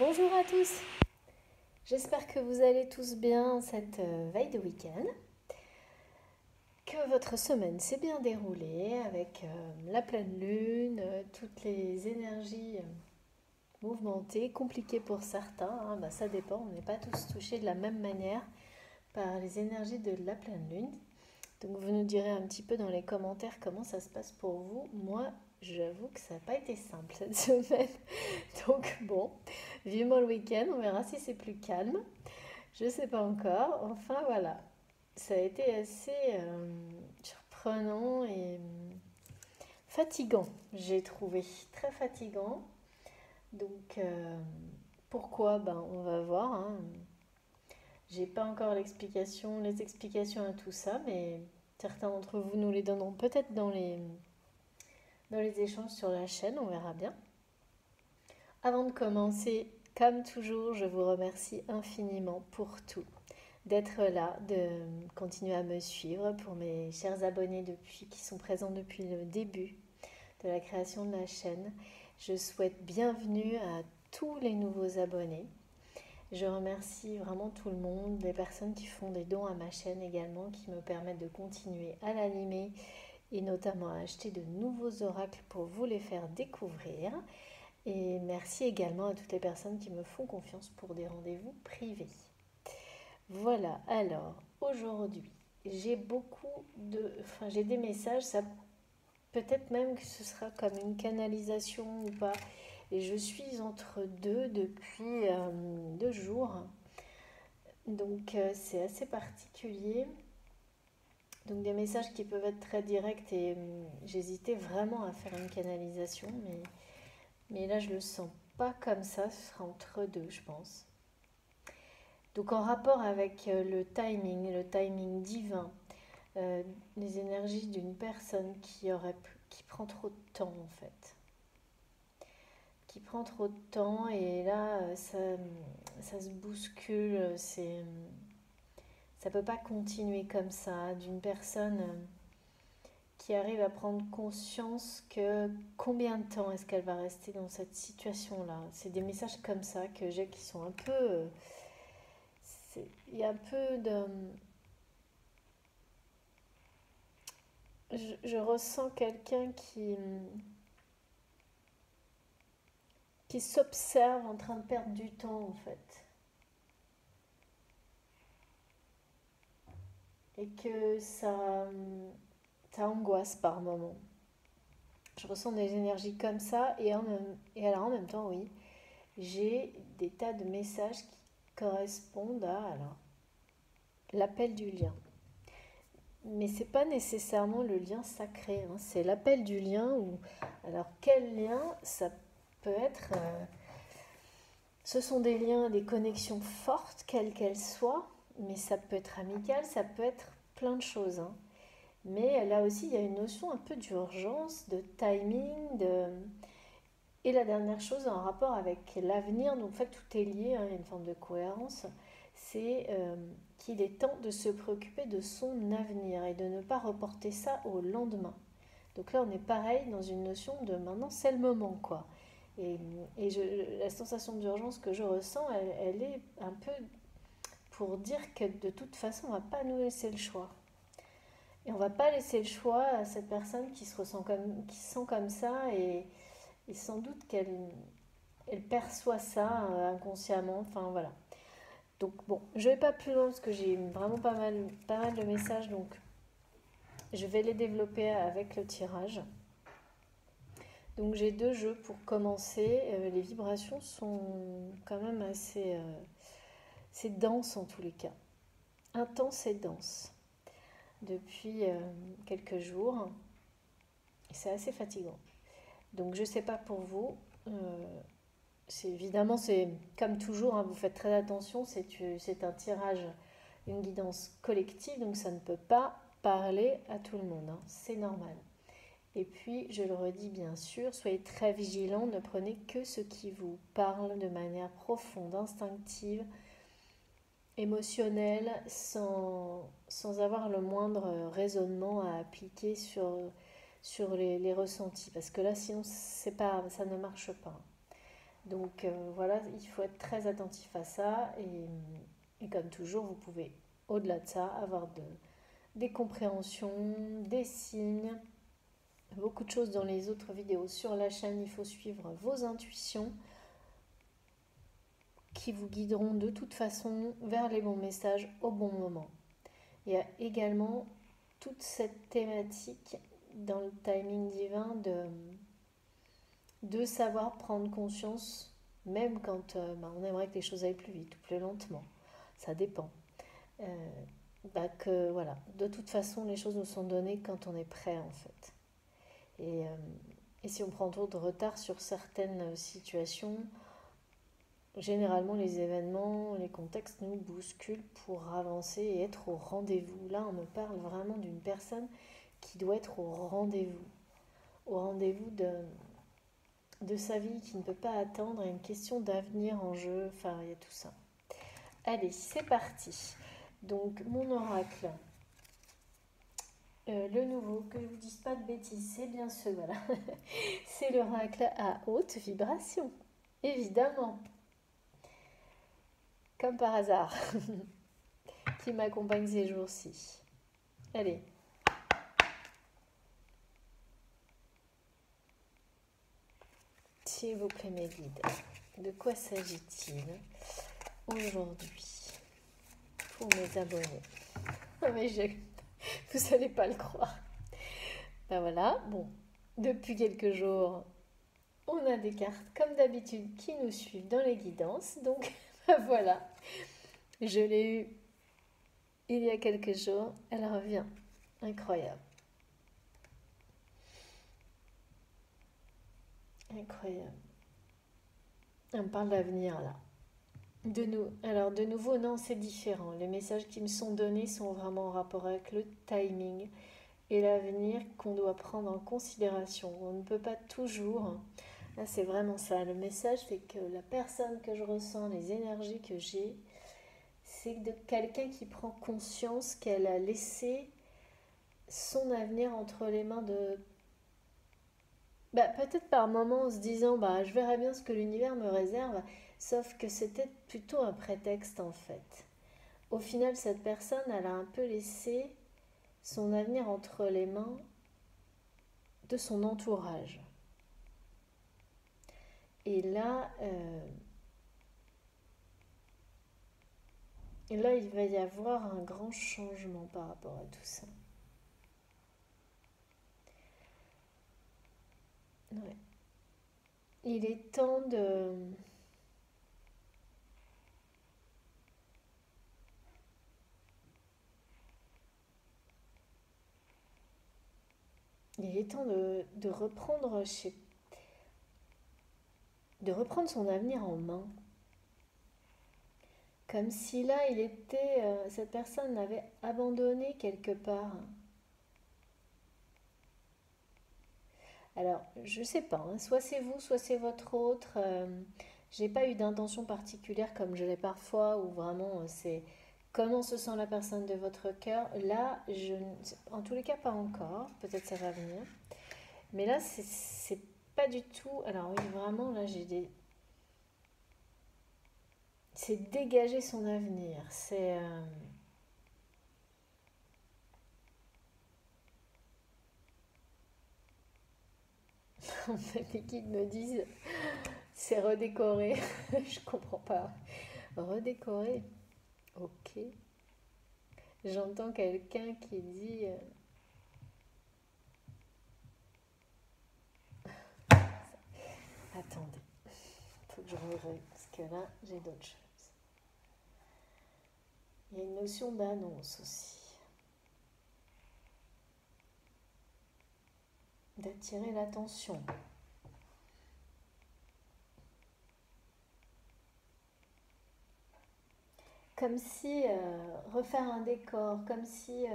Bonjour à tous, j'espère que vous allez tous bien cette veille de week-end, que votre semaine s'est bien déroulée avec la pleine lune, toutes les énergies mouvementées, compliquées pour certains, hein, ça dépend, on n'est pas tous touchés de la même manière par les énergies de la pleine lune. Donc vous nous direz un petit peu dans les commentaires comment ça se passe pour vous. Moi, j'avoue que ça n'a pas été simple cette semaine. Donc bon, vivement le week-end, on verra si c'est plus calme. Je ne sais pas encore. Enfin voilà, ça a été assez surprenant et fatigant, j'ai trouvé. Très fatigant. Donc pourquoi? On va voir, hein. J'ai pas encore les explications à tout ça, mais certains d'entre vous nous les donneront peut-être dans les échanges sur la chaîne, on verra bien. Avant de commencer, comme toujours, je vous remercie infiniment pour tout, d'être là, de continuer à me suivre, pour mes chers abonnés qui sont présents depuis le début de la création de la chaîne. Je souhaite bienvenue à tous les nouveaux abonnés. Je remercie vraiment tout le monde, les personnes qui font des dons à ma chaîne également, qui me permettent de continuer à l'animer et notamment à acheter de nouveaux oracles pour vous les faire découvrir. Et merci également à toutes les personnes qui me font confiance pour des rendez-vous privés. Voilà, alors aujourd'hui, j'ai des messages, ça peut-être même que ce sera comme une canalisation ou pas. Et je suis entre deux depuis 2 jours. Donc c'est assez particulier. Donc des messages qui peuvent être très directs et j'hésitais vraiment à faire une canalisation, mais là je le sens pas comme ça, ce sera entre deux je pense. Donc en rapport avec le timing divin, les énergies d'une personne qui prend trop de temps en fait. Qui prend trop de temps et là ça se bouscule, ça peut pas continuer comme ça d'une personne qui arrive à prendre conscience que combien de temps est-ce qu'elle va rester dans cette situation-là. C'est des messages comme ça que j'ai qui sont un peu... Il y a un peu de... Je ressens quelqu'un qui s'observe en train de perdre du temps en fait. Et que ça angoisse par moments. Je ressens des énergies comme ça et alors en même temps, oui, j'ai des tas de messages qui correspondent à l'appel du lien. Mais c'est pas nécessairement le lien sacré, hein, c'est l'appel du lien ou alors quel lien ça peut être. Ce sont des liens, des connexions fortes, quelles qu'elles soient, mais ça peut être amical, ça peut être plein de choses, hein. Mais là aussi, il y a une notion un peu d'urgence, de timing, et la dernière chose en rapport avec l'avenir, donc en fait tout est lié, hein, il y a une forme de cohérence, c'est qu'il est temps de se préoccuper de son avenir et de ne pas reporter ça au lendemain. Donc là on est pareil dans une notion de maintenant c'est le moment quoi. Et, la sensation d'urgence que je ressens, elle est un peu pour dire que de toute façon on ne va pas nous laisser le choix. Et on ne va pas laisser le choix à cette personne qui qui se sent comme ça et sans doute qu'elle perçoit ça inconsciemment. Enfin voilà. Donc bon, je ne vais pas plus loin parce que j'ai vraiment pas mal de messages, donc je vais les développer avec le tirage. Donc j'ai 2 jeux pour commencer. Les vibrations sont quand même assez denses en tous les cas. Intenses et denses. Depuis quelques jours. C'est assez fatigant. Donc je ne sais pas pour vous. Évidemment, c'est comme toujours, hein, vous faites très attention, c'est un tirage, une guidance collective, donc ça ne peut pas parler à tout le monde, hein, c'est normal. Et puis, je le redis bien sûr, soyez très vigilants, ne prenez que ce qui vous parle de manière profonde, instinctive, émotionnelle, sans avoir le moindre raisonnement à appliquer sur les ressentis. Parce que là, sinon, ça ne marche pas. Donc voilà, il faut être très attentif à ça. Et comme toujours, vous pouvez, au-delà de ça, avoir des compréhensions, des signes, beaucoup de choses dans les autres vidéos sur la chaîne. Il faut suivre vos intuitions qui vous guideront de toute façon vers les bons messages au bon moment. Il y a également toute cette thématique dans le timing divin de savoir prendre conscience, même quand on aimerait que les choses aillent plus vite ou plus lentement. Ça dépend. Que voilà, de toute façon, les choses nous sont données quand on est prêt en fait. Et, euh, et si on prend trop de retard sur certaines situations, généralement les événements, les contextes nous bousculent pour avancer et être au rendez-vous. Là, on me parle vraiment d'une personne qui doit être au rendez-vous de sa vie, qui ne peut pas attendre, il y a une question d'avenir en jeu, enfin il y a tout ça. Allez, c'est parti. Donc mon oracle, le nouveau, que je ne vous dise pas de bêtises, c'est bien ce, voilà. C'est l'oracle à haute vibration, évidemment, comme par hasard, qui m'accompagne ces jours-ci. Allez. S'il vous plaît, mes guides, de quoi s'agit-il aujourd'hui pour mes abonnés? Mais vous n'allez pas le croire. Ben voilà, bon, depuis quelques jours, on a des cartes comme d'habitude qui nous suivent dans les guidances. Donc ben voilà, je l'ai eu il y a quelques jours, elle revient. Incroyable. Incroyable. On parle d'avenir là. Alors de nouveau, non, c'est différent. Les messages qui me sont donnés sont vraiment en rapport avec le timing et l'avenir qu'on doit prendre en considération. On ne peut pas toujours. Là, c'est vraiment ça. Le message, c'est que la personne que je ressens, les énergies que j'ai, c'est de quelqu'un qui prend conscience qu'elle a laissé son avenir entre les mains de... peut-être par moment en se disant, je verrai bien ce que l'univers me réserve, sauf que c'était plutôt un prétexte en fait. Au final, cette personne, elle a un peu laissé son avenir entre les mains de son entourage. Et là, il va y avoir un grand changement par rapport à tout ça. Ouais. Il est temps de... Il est temps de reprendre de reprendre son avenir en main. Comme si là, cette personne l'avait abandonné quelque part. Alors, je sais pas, hein, soit c'est vous, soit c'est votre autre. J'ai pas eu d'intention particulière comme je l'ai parfois, où vraiment c'est comment se sent la personne de votre cœur. Là, en tous les cas, pas encore. Peut-être ça va venir. Mais là, c'est pas du tout. Alors, oui, vraiment, là, c'est dégager son avenir. C'est. En fait, les guides me disent c'est redécorer. Je comprends pas. Redécorer. Ok. J'entends quelqu'un qui dit attendez, faut que je regrette parce que là j'ai d'autres choses. Il y a une notion d'annonce aussi. D'attirer l'attention. Comme si refaire un décor, comme si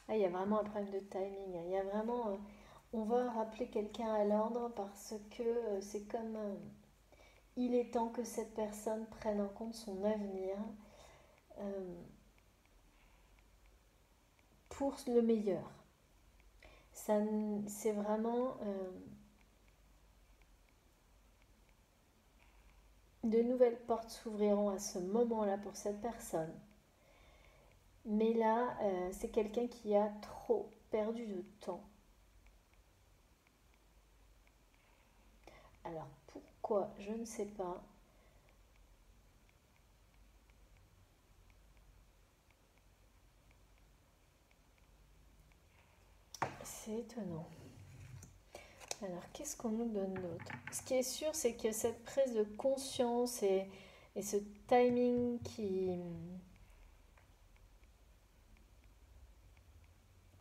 il y a vraiment un problème de timing. Il y a vraiment on va rappeler quelqu'un à l'ordre parce que c'est comme il est temps que cette personne prenne en compte son avenir pour le meilleur. C'est vraiment de nouvelles portes s'ouvriront à ce moment-là pour cette personne. Mais là, c'est quelqu'un qui a trop perdu de temps. Alors pourquoi? Je ne sais pas. C'est étonnant. Alors, qu'est-ce qu'on nous donne d'autre? Ce qui est sûr, c'est que cette prise de conscience et ce timing qui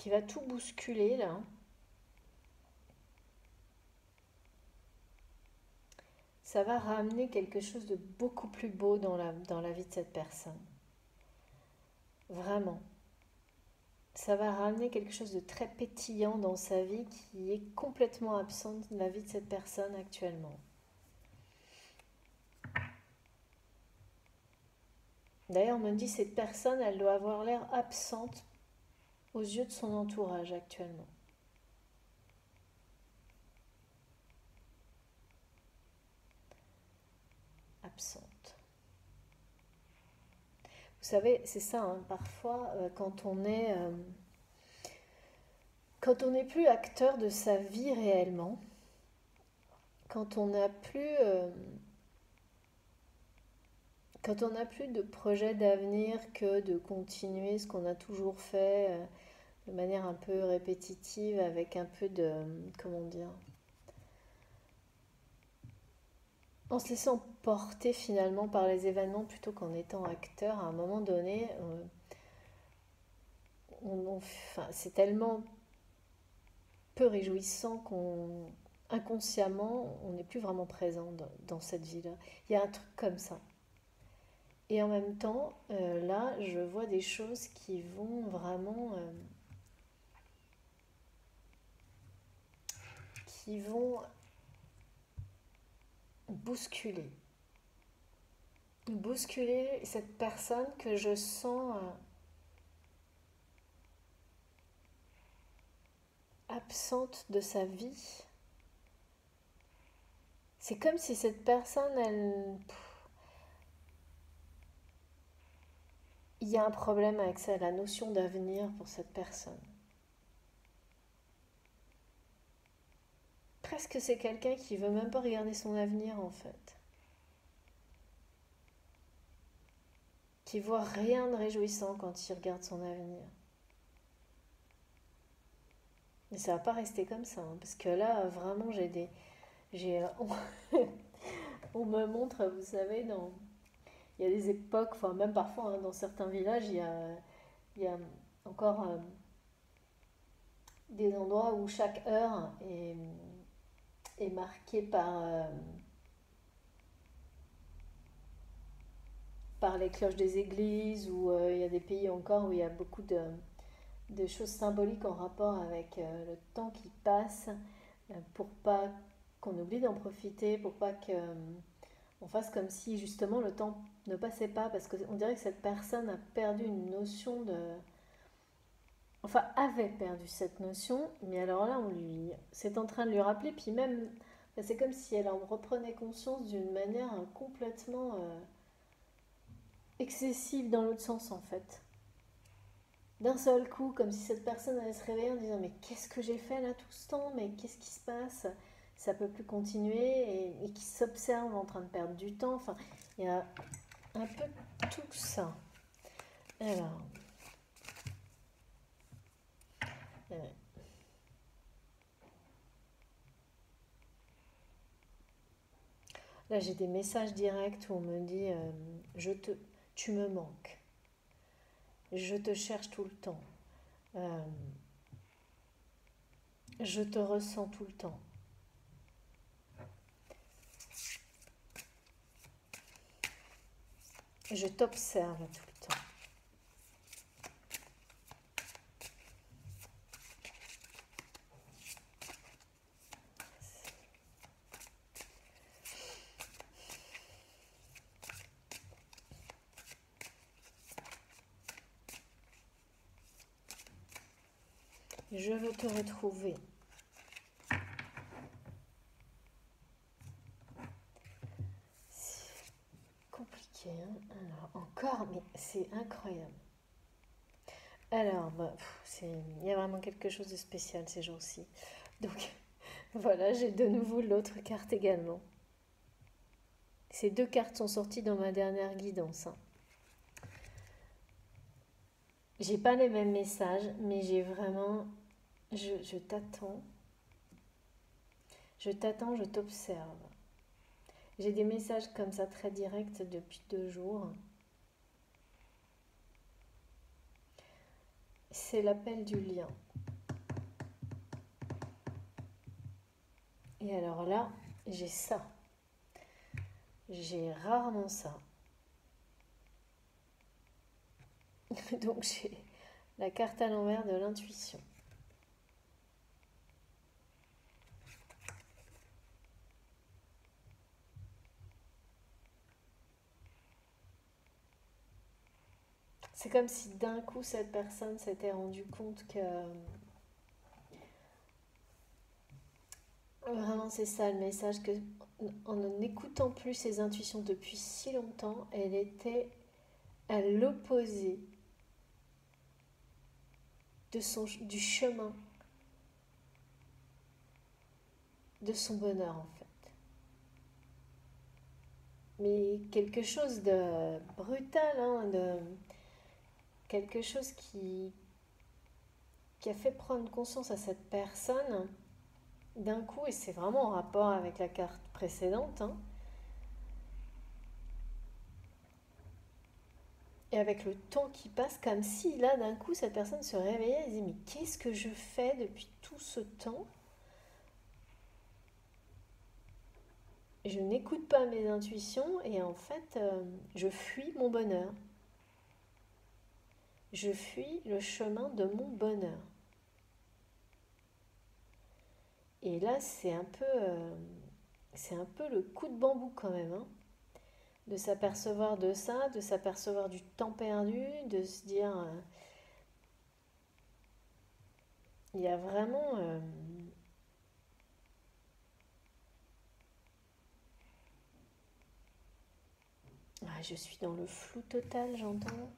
va tout bousculer, là, ça va ramener quelque chose de beaucoup plus beau dans la vie de cette personne. Vraiment. Ça va ramener quelque chose de très pétillant dans sa vie qui est complètement absent de la vie de cette personne actuellement. D'ailleurs, on me dit cette personne, elle doit avoir l'air absente aux yeux de son entourage actuellement. Absente. Vous savez, c'est ça, hein, parfois, quand on n'est plus acteur de sa vie réellement, quand on n'a plus, quand on n'a plus de projet d'avenir que de continuer ce qu'on a toujours fait de manière un peu répétitive, avec un peu de, comment dire, en se laissant porter finalement par les événements plutôt qu'en étant acteur, à un moment donné, enfin, c'est tellement peu réjouissant qu'on inconsciemment, on n'est plus vraiment présent dans cette vie-là. Il y a un truc comme ça. Et en même temps, là, je vois des choses qui vont vraiment, qui vont bousculer, bousculer cette personne que je sens absente de sa vie. C'est comme si cette personne, il y a un problème avec ça, la notion d'avenir pour cette personne. Presque c'est quelqu'un qui veut même pas regarder son avenir en fait. Qui voit rien de réjouissant quand il regarde son avenir. Mais ça va pas rester comme ça, hein, parce que là, vraiment, on me montre, vous savez, il y a des époques, enfin même parfois hein, dans certains villages, il y a encore des endroits où chaque heure est marquée par les cloches des églises, ou il y a des pays encore où il y a beaucoup de choses symboliques en rapport avec le temps qui passe, pour pas qu'on oublie d'en profiter, pour pas qu'on fasse comme si justement le temps ne passait pas, parce qu'on dirait que cette personne a perdu une notion enfin avait perdu cette notion, mais alors là c'est en train de lui rappeler, puis même c'est comme si elle en reprenait conscience d'une manière complètement excessive dans l'autre sens en fait. D'un seul coup, comme si cette personne allait se réveiller en disant mais qu'est-ce que j'ai fait là tout ce temps, mais qu'est-ce qui se passe, ça peut plus continuer, et qui s'observe en train de perdre du temps. Enfin, il y a un peu tout ça. Alors, euh, là j'ai des messages directs où on me dit tu me manques, je te cherche tout le temps, euh, je te ressens tout le temps. Je t'observe tout le temps. Je veux te retrouver. C'est compliqué, hein. Alors, encore, mais c'est incroyable. Alors, bah, il y a vraiment quelque chose de spécial ces jours-ci. Donc, voilà, j'ai de nouveau l'autre carte également. Ces deux cartes sont sorties dans ma dernière guidance, hein. J'ai pas les mêmes messages, mais j'ai vraiment... Je t'attends. Je t'attends, je t'observe. J'ai des messages comme ça très directs depuis 2 jours. C'est l'appel du lien. Et alors là, j'ai ça. J'ai rarement ça. Donc j'ai la carte à l'envers de l'intuition. C'est comme si d'un coup cette personne s'était rendue compte que vraiment c'est ça le message, que en n'écoutant plus ses intuitions depuis si longtemps, elle était à l'opposé du chemin de son bonheur en fait. Mais quelque chose de brutal, hein, de quelque chose qui a fait prendre conscience à cette personne d'un coup, et c'est vraiment en rapport avec la carte précédente, hein, et avec le temps qui passe, comme si là d'un coup cette personne se réveillait et disait mais qu'est-ce que je fais depuis tout ce temps? Je n'écoute pas mes intuitions et en fait je fuis mon bonheur. Je fuis le chemin de mon bonheur. Et là c'est un peu le coup de bambou quand même, hein, de s'apercevoir de ça, de s'apercevoir du temps perdu, de se dire il y a vraiment je suis dans le flou total, j'entends.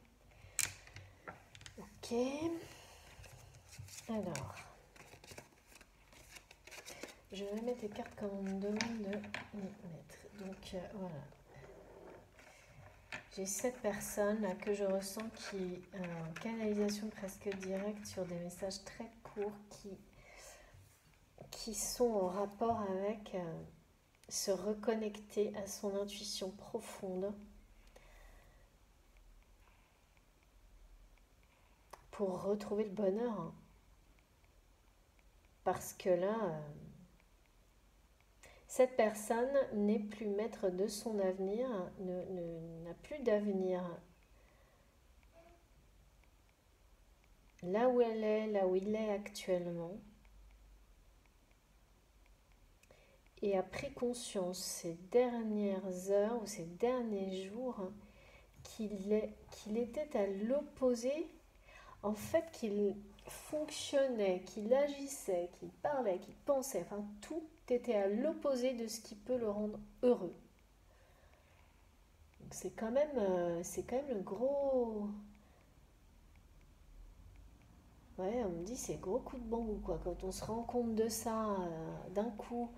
Ok. Alors, je vais mettre les cartes comme on me demande de les mettre. Donc voilà. J'ai cette personne là que je ressens qui est en canalisation presque directe sur des messages très courts qui sont en rapport avec se reconnecter à son intuition profonde pour retrouver le bonheur, hein. Parce que là, cette personne n'est plus maître de son avenir, n'a plus d'avenir. Là où elle est, là où il est actuellement, et a pris conscience ces dernières heures ou ces derniers jours qu'il était à l'opposé, en fait qu'il fonctionnait, qu'il agissait, qu'il parlait, qu'il pensait, enfin tout était à l'opposé de ce qui peut le rendre heureux. Donc c'est quand même le gros... Ouais, on me dit c'est gros coup de bambou quoi, quand on se rend compte de ça d'un coup.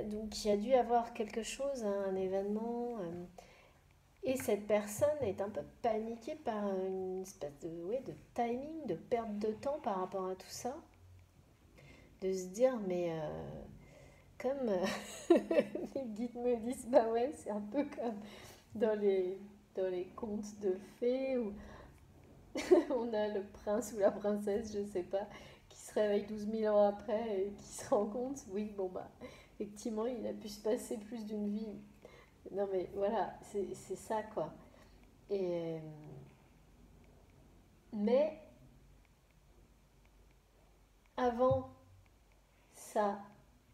Donc il y a dû avoir quelque chose, hein, un événement, et cette personne est un peu paniquée par une espèce de timing, de perte de temps par rapport à tout ça. De se dire, mais comme les guides me disent, bah ouais, c'est un peu comme dans les contes de fées où on a le prince ou la princesse, je sais pas, qui se réveille 12 000 ans après et qui se rend compte, oui, bon bah, effectivement, il a pu se passer plus d'une vie. Non mais voilà, c'est ça quoi. Et, mais avant ça,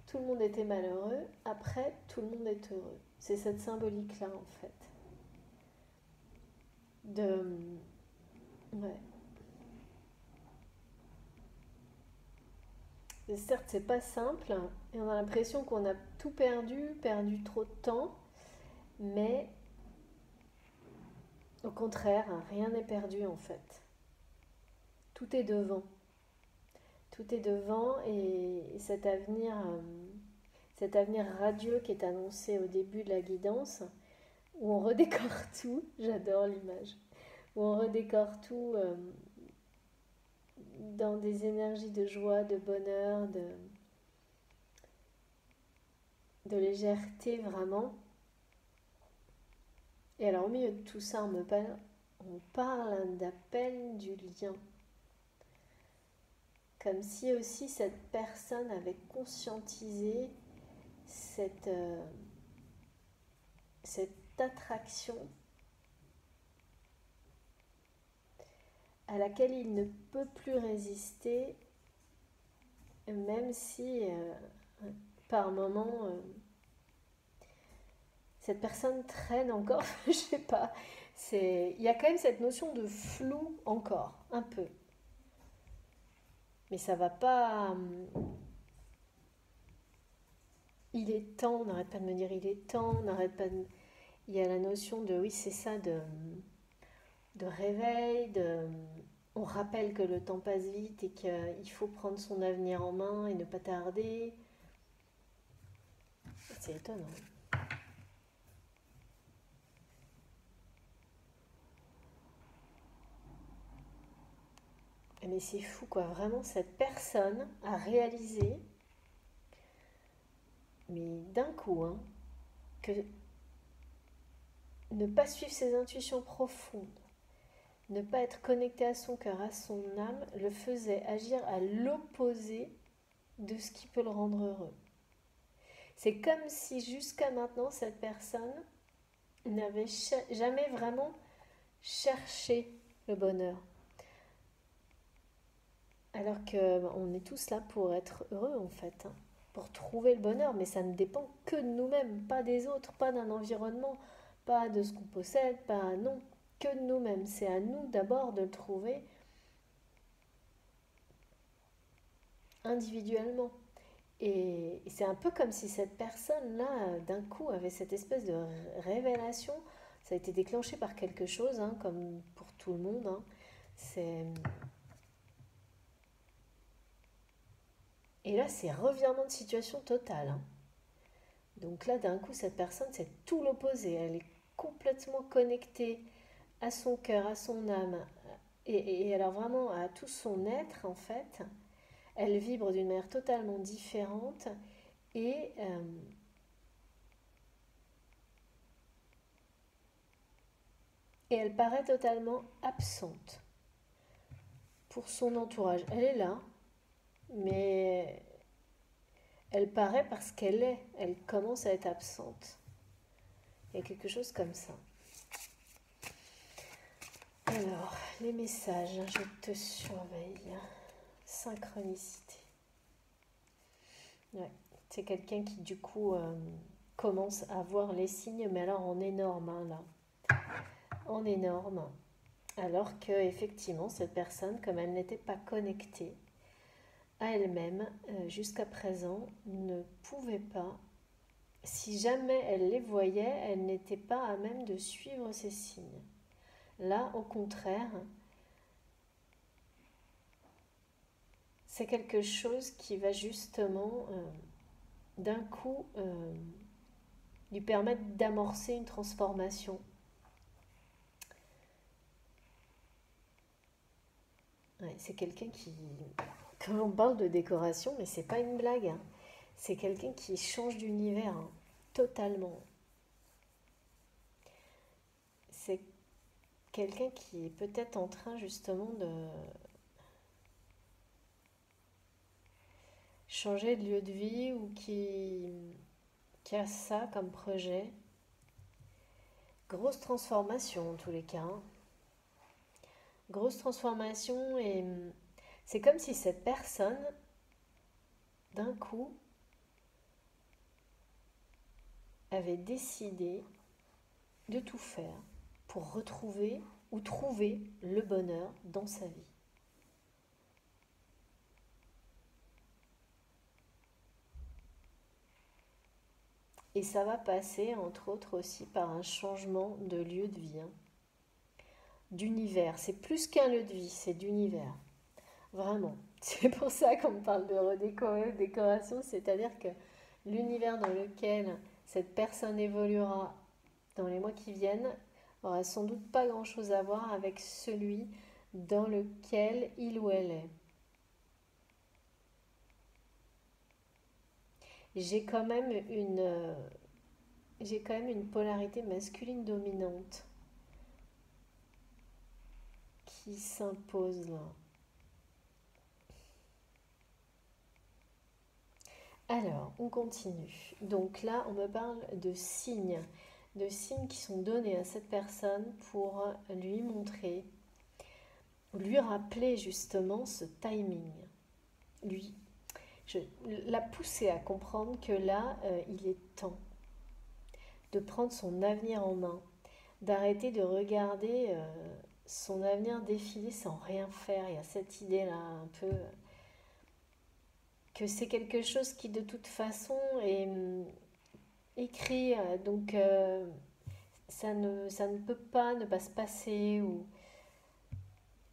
tout le monde était malheureux, après, tout le monde est heureux. C'est cette symbolique-là en fait. De... Ouais. certes, c'est pas simple, et on a l'impression qu'on a tout perdu trop de temps, mais au contraire, rien n'est perdu en fait. Tout est devant. Tout est devant et cet avenir radieux qui est annoncé au début de la guidance, où on redécore tout, j'adore l'image, où on redécore tout dans des énergies de joie, de bonheur, de légèreté vraiment. Et alors au milieu de tout ça, on parle d'appel du lien. Comme si aussi cette personne avait conscientisé cette attraction à laquelle il ne peut plus résister, même si par moment cette personne traîne encore, je sais pas. Il y a quand même cette notion de flou encore, un peu. Mais ça va pas. Il est temps, on n'arrête pas de me dire il est temps, on n'arrête pas de. Il y a la notion de, oui, c'est ça, de réveil, on rappelle que le temps passe vite et qu'il faut prendre son avenir en main et ne pas tarder. C'est étonnant. Mais c'est fou quoi, vraiment cette personne a réalisé, mais d'un coup, hein, que ne pas suivre ses intuitions profondes, ne pas être connecté à son cœur, à son âme, le faisait agir à l'opposé de ce qui peut le rendre heureux. C'est comme si jusqu'à maintenant, cette personne n'avait jamais vraiment cherché le bonheur. Alors qu'on est tous là pour être heureux en fait, hein, pour trouver le bonheur, mais ça ne dépend que de nous-mêmes, pas des autres, pas d'un environnement, pas de ce qu'on possède, pas non, que de nous-mêmes. C'est à nous d'abord de le trouver individuellement. Et c'est un peu comme si cette personne-là, d'un coup, avait cette espèce de révélation. Ça a été déclenché par quelque chose, hein, comme pour tout le monde. Hein. Et là, c'est revirement de situation total. Hein. Donc là, d'un coup, cette personne, c'est tout l'opposé. Elle est complètement connectée à son cœur, à son âme, et alors vraiment à tout son être, en fait. Elle vibre d'une manière totalement différente et, euh, et elle paraît totalement absente pour son entourage. Elle est là, mais elle paraît parce qu'elle est. Elle commence à être absente. Il y a quelque chose comme ça. Alors, les messages, je te surveille. Synchronicité. Ouais. C'est quelqu'un qui, du coup, commence à voir les signes, mais alors en énorme, hein, là. En énorme. Alors que, effectivement, cette personne, comme elle n'était pas connectée à elle-même jusqu'à présent, ne pouvait pas, si jamais elle les voyait, elle n'était pas à même de suivre ces signes. Là, au contraire, c'est quelque chose qui va justement, d'un coup, lui permettre d'amorcer une transformation. Ouais, c'est quelqu'un qui, quand on parle de décoration, mais c'est pas une blague, hein. C'est quelqu'un qui change d'univers, hein, totalement. C'est quelqu'un qui est peut-être en train justement de changer de lieu de vie ou qui a ça comme projet. Grosse transformation en tous les cas. Hein. Grosse transformation et c'est comme si cette personne, d'un coup, avait décidé de tout faire pour retrouver ou trouver le bonheur dans sa vie. Et ça va passer, entre autres, aussi par un changement de lieu de vie, hein, d'univers. C'est plus qu'un lieu de vie, c'est d'univers. Vraiment. C'est pour ça qu'on parle de redécorer, de décoration, c'est-à-dire que l'univers dans lequel cette personne évoluera dans les mois qui viennent aura sans doute pas grand-chose à voir avec celui dans lequel il ou elle est. J'ai quand même une polarité masculine dominante qui s'impose là. Alors, on continue. Donc là, on me parle de signes qui sont donnés à cette personne pour lui montrer, lui rappeler justement ce timing. Lui, la pousser à comprendre que là, il est temps de prendre son avenir en main, d'arrêter de regarder son avenir défiler sans rien faire. Il y a cette idée-là un peu que c'est quelque chose qui de toute façon est écrit, donc ça ne peut pas ne pas se passer.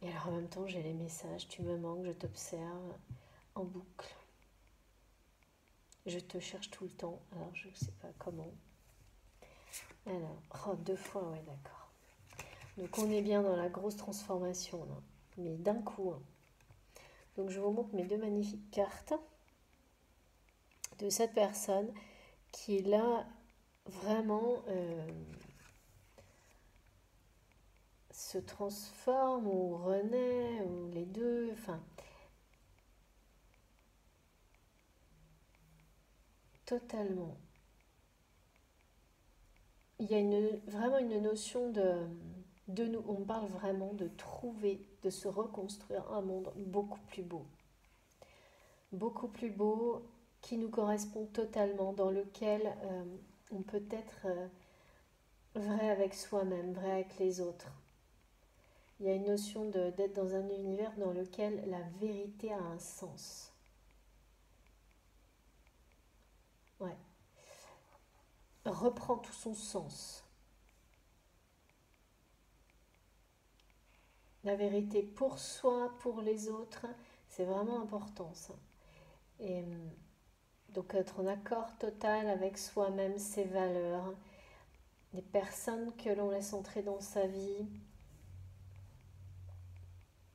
Et alors en même temps j'ai les messages, tu me manques, je t'observe en boucle. Je te cherche tout le temps, alors je ne sais pas comment. Alors, oh, 2 fois, ouais, d'accord. Donc on est bien dans la grosse transformation là, mais d'un coup, hein. Donc je vous montre mes 2 magnifiques cartes de cette personne qui là vraiment se transforme ou renaît ou les deux, enfin totalement. Il y a vraiment une notion de nous, on parle vraiment de trouver, de se reconstruire un monde beaucoup plus beau, qui nous correspond totalement, dans lequel on peut être vrai avec soi-même, vrai avec les autres. Il y a une notion d'être dans un univers dans lequel la vérité a un sens. Ouais. Reprend tout son sens. La vérité pour soi, pour les autres, c'est vraiment important ça. Et donc être en accord total avec soi-même, ses valeurs, les personnes que l'on laisse entrer dans sa vie.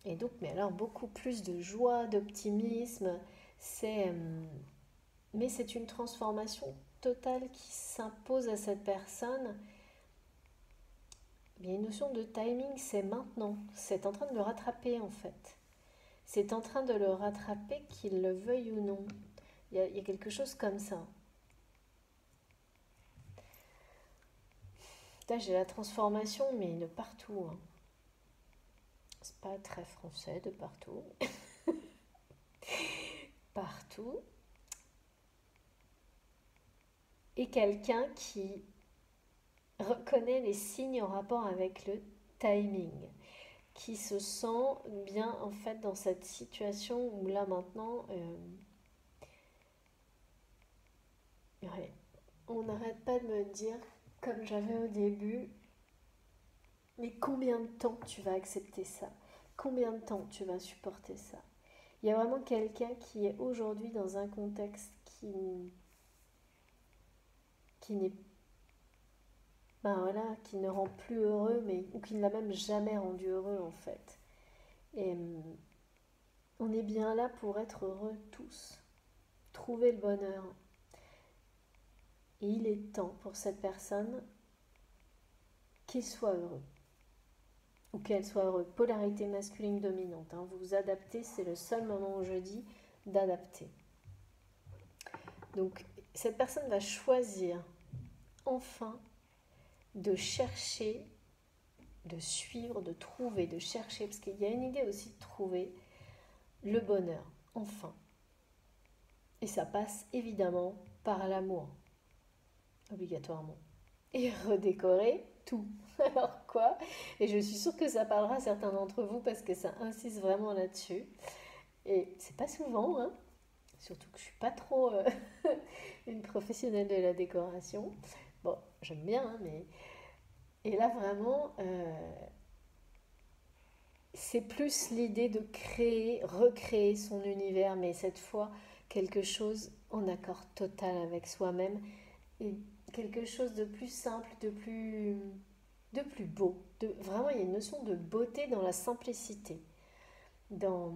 Et donc, mais alors beaucoup plus de joie, d'optimisme, mais c'est une transformation totale qui s'impose à cette personne. Il y a une notion de timing, c'est maintenant. C'est en train de le rattraper en fait. C'est en train de le rattraper, qu'il le veuille ou non. Il y a quelque chose comme ça. Là, j'ai la transformation, mais de partout, hein. C'est pas très français, de partout. Partout. Et quelqu'un qui reconnaît les signes en rapport avec le timing, qui se sent bien en fait dans cette situation où là maintenant, ouais, on n'arrête pas de me dire, comme j'avais au début, mais combien de temps tu vas accepter ça? Combien de temps tu vas supporter ça? Il y a vraiment quelqu'un qui est aujourd'hui dans un contexte qui n'est, ben voilà, qui ne rend plus heureux, mais ou qui ne l'a même jamais rendu heureux en fait. Et on est bien là pour être heureux tous, trouver le bonheur. Et il est temps pour cette personne qu'il soit heureux. Ou qu'elle soit heureuse. Polarité masculine dominante, hein. Vous vous adaptez, c'est le seul moment où je dis d'adapter. Donc cette personne va choisir enfin de chercher, de suivre, de trouver, de chercher, parce qu'il y a une idée aussi de trouver le bonheur, enfin. Et ça passe évidemment par l'amour, obligatoirement. Et redécorer tout. Alors quoi? Et je suis sûre que ça parlera à certains d'entre vous parce que ça insiste vraiment là-dessus. Et c'est pas souvent, hein. Surtout que je suis pas trop une professionnelle de la décoration. Bon, j'aime bien, hein, mais... Et là, vraiment, c'est plus l'idée de créer, recréer son univers, mais cette fois, quelque chose en accord total avec soi-même et quelque chose de plus simple, de plus beau. Vraiment, il y a une notion de beauté dans la simplicité, dans,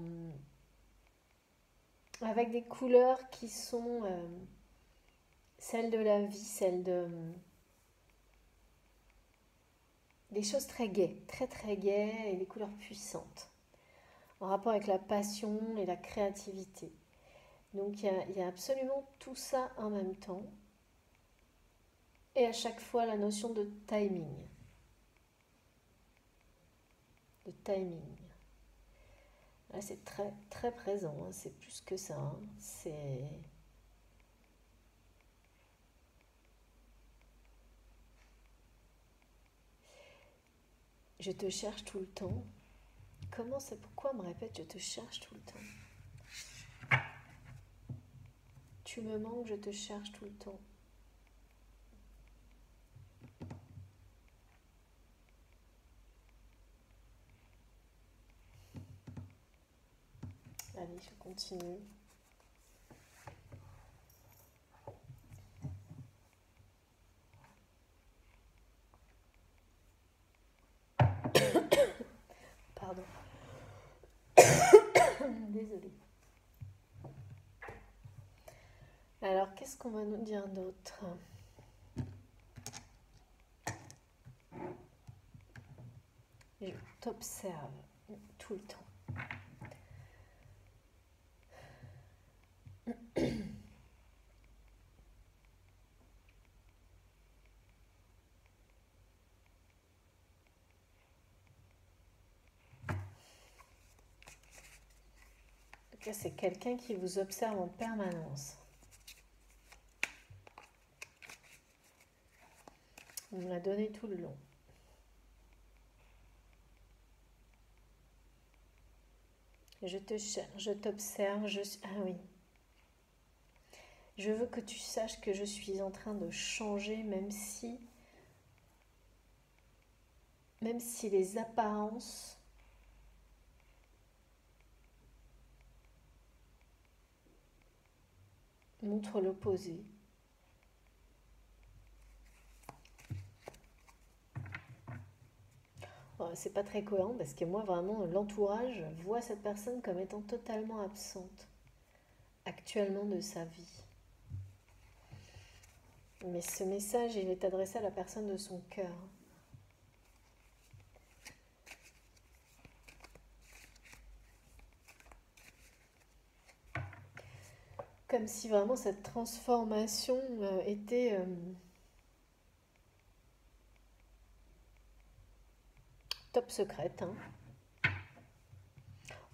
avec des couleurs qui sont celles de la vie, des choses très gaies, très très gaies et des couleurs puissantes, en rapport avec la passion et la créativité. Donc il y a absolument tout ça en même temps. Et à chaque fois la notion de timing. De timing. Là, c'est très très présent, hein. C'est plus que ça, hein. C'est... Je te cherche tout le temps. Comment c'est? Pourquoi on me répète je te cherche tout le temps? Tu me manques, je te cherche tout le temps. Allez, je continue. Pardon. Désolée. Alors, qu'est-ce qu'on va nous dire d'autre? Je t'observe tout le temps. En tout cas, c'est quelqu'un qui vous observe en permanence. On me l'a donné tout le long. Je te cherche, je t'observe, Ah oui. Je veux que tu saches que je suis en train de changer, même si les apparences montrent l'opposé. C'est pas très cohérent parce que moi, vraiment, l'entourage voit cette personne comme étant totalement absente actuellement de sa vie. Mais ce message, il est adressé à la personne de son cœur. Comme si vraiment cette transformation était top secrète, hein.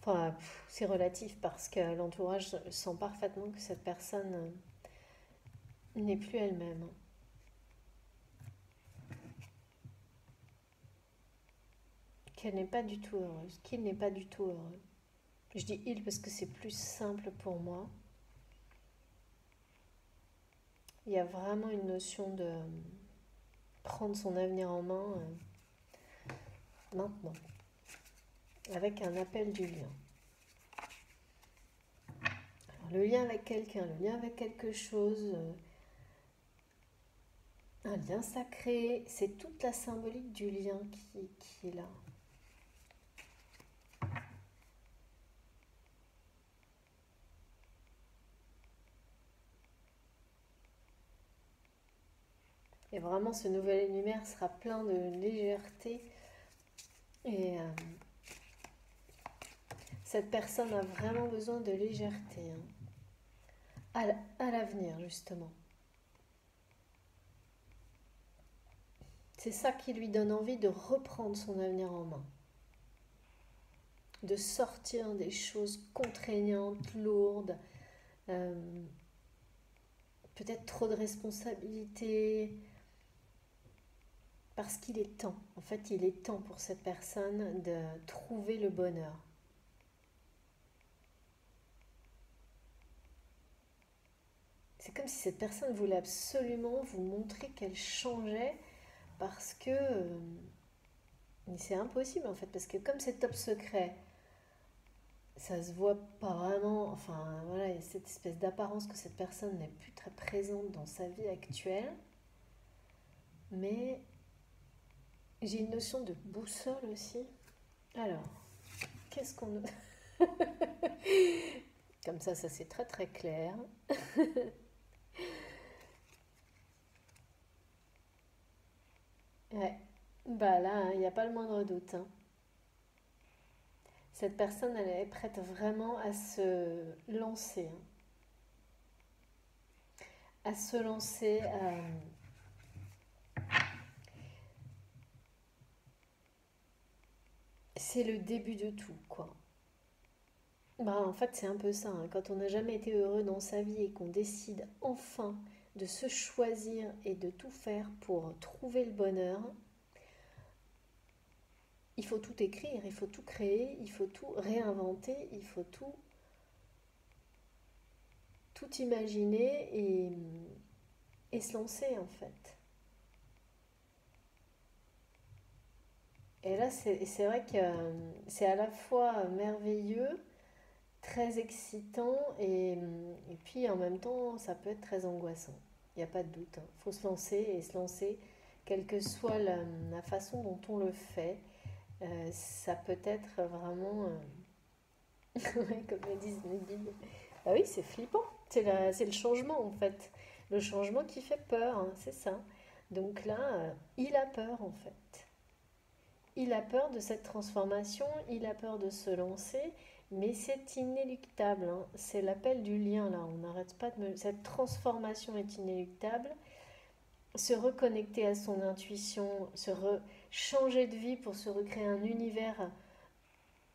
Enfin, c'est relatif parce que l'entourage sent parfaitement que cette personne n'est plus elle-même. Qu'elle n'est pas du tout heureuse, qu'il n'est pas du tout heureux. Je dis il parce que c'est plus simple pour moi. Il y a vraiment une notion de prendre son avenir en main maintenant, avec un appel du lien. Alors, le lien avec quelqu'un, le lien avec quelque chose, un lien sacré, c'est toute la symbolique du lien qui est là. Et vraiment, ce nouvel univers sera plein de légèreté. Et cette personne a vraiment besoin de légèreté, hein, à l'avenir, justement. C'est ça qui lui donne envie de reprendre son avenir en main. De sortir des choses contraignantes, lourdes, peut-être trop de responsabilités, parce qu'il est temps. En fait, il est temps pour cette personne de trouver le bonheur. c'est comme si cette personne voulait absolument vous montrer qu'elle changeait parce que c'est impossible en fait, parce que comme c'est top secret, ça se voit pas vraiment, enfin voilà, il y a cette espèce d'apparence que cette personne n'est plus très présente dans sa vie actuelle, mais j'ai une notion de boussole aussi. Alors, qu'est-ce qu'on... Comme ça c'est très très clair. Ouais, bah là, il n'y a pas le moindre doute, hein. Cette personne, elle est prête vraiment à se lancer, hein. À se lancer. C'est le début de tout, quoi. Bah, en fait, c'est un peu ça, hein. Quand on n'a jamais été heureux dans sa vie et qu'on décide enfin de se choisir et de tout faire pour trouver le bonheur, il faut tout écrire, il faut tout créer, il faut tout réinventer, il faut tout imaginer et se lancer, en fait. Et là, c'est vrai que c'est à la fois merveilleux, très excitant et puis en même temps, ça peut être très angoissant. Il n'y a pas de doute, hein. Il faut se lancer et se lancer, quelle que soit la façon dont on le fait. Ça peut être vraiment, ouais, comme le disent les guides. Ah oui, c'est flippant. C'est le changement en fait. Le changement qui fait peur, hein, c'est ça. Donc là, il a peur en fait. Il a peur de cette transformation, il a peur de se lancer, mais c'est inéluctable, hein. C'est l'appel du lien là, on n'arrête pas de me... Cette transformation est inéluctable. Se reconnecter à son intuition, changer de vie pour se recréer un univers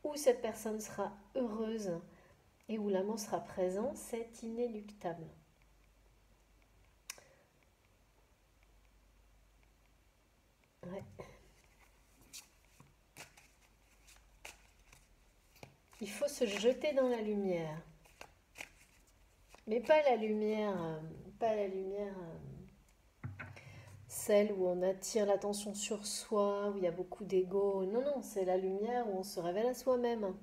où cette personne sera heureuse et où l'amour sera présent, c'est inéluctable. Ouais. Il faut se jeter dans la lumière, mais pas la lumière, celle où on attire l'attention sur soi, où il y a beaucoup d'ego. Non, non, c'est la lumière où on se révèle à soi-même.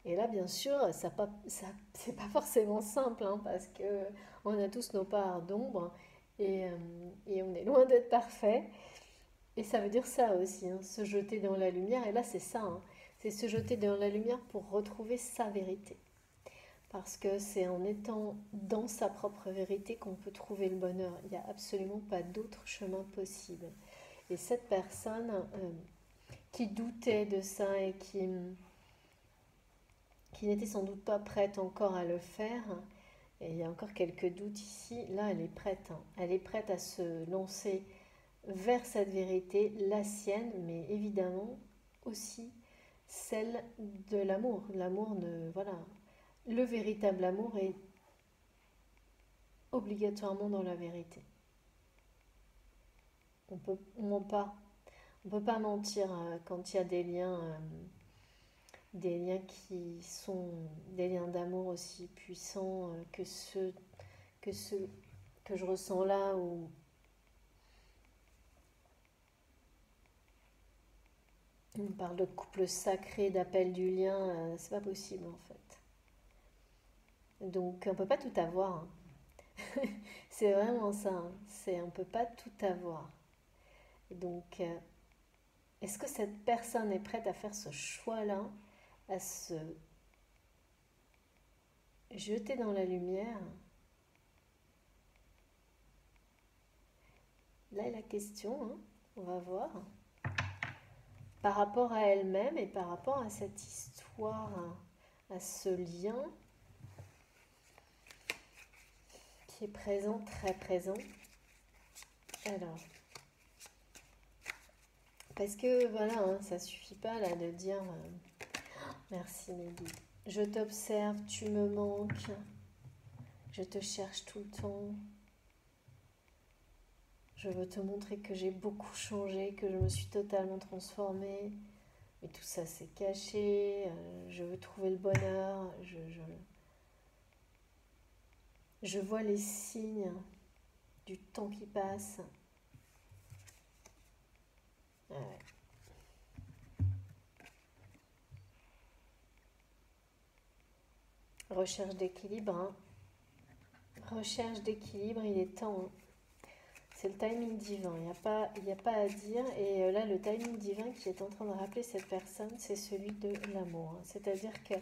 Et là, bien sûr, c'est pas forcément simple, hein, parce que on a tous nos parts d'ombre et on est loin d'être parfait. Et ça veut dire ça aussi, hein, se jeter dans la lumière. Et là, c'est ça, hein, c'est se jeter dans la lumière pour retrouver sa vérité. Parce que c'est en étant dans sa propre vérité qu'on peut trouver le bonheur. Il n'y a absolument pas d'autre chemin possible. Et cette personne qui doutait de ça et qui n'était sans doute pas prête encore à le faire, et il y a encore quelques doutes ici, là elle est prête, hein. Elle est prête à se lancer vers cette vérité, la sienne, mais évidemment aussi celle de l'amour. L'amour ne... Voilà. Le véritable amour est obligatoirement dans la vérité. On ment pas. On peut pas mentir quand il y a des liens qui sont des liens d'amour aussi puissants que ceux que je ressens là où on parle de couple sacré, d'appel du lien, c'est pas possible en fait. Donc on peut pas tout avoir, hein. C'est vraiment ça, hein. C'est on peut pas tout avoir. Donc est-ce que cette personne est prête à faire ce choix-là, à se jeter dans la lumière? Là est la question, hein. On va voir. Par rapport à elle-même et par rapport à cette histoire, à ce lien qui est présent, très présent. Alors, parce que voilà, hein, ça suffit pas là de dire merci Mehdi. Je t'observe, tu me manques, je te cherche tout le temps. Je veux te montrer que j'ai beaucoup changé, que je me suis totalement transformée. Mais tout ça c'est caché, je veux trouver le bonheur, Je vois les signes du temps qui passe. Ouais. Recherche d'équilibre, hein. Recherche d'équilibre, il est temps, hein. C'est le timing divin, il y a pas à dire. Et là, le timing divin qui est en train de rappeler cette personne, c'est celui de l'amour, hein. C'est-à-dire que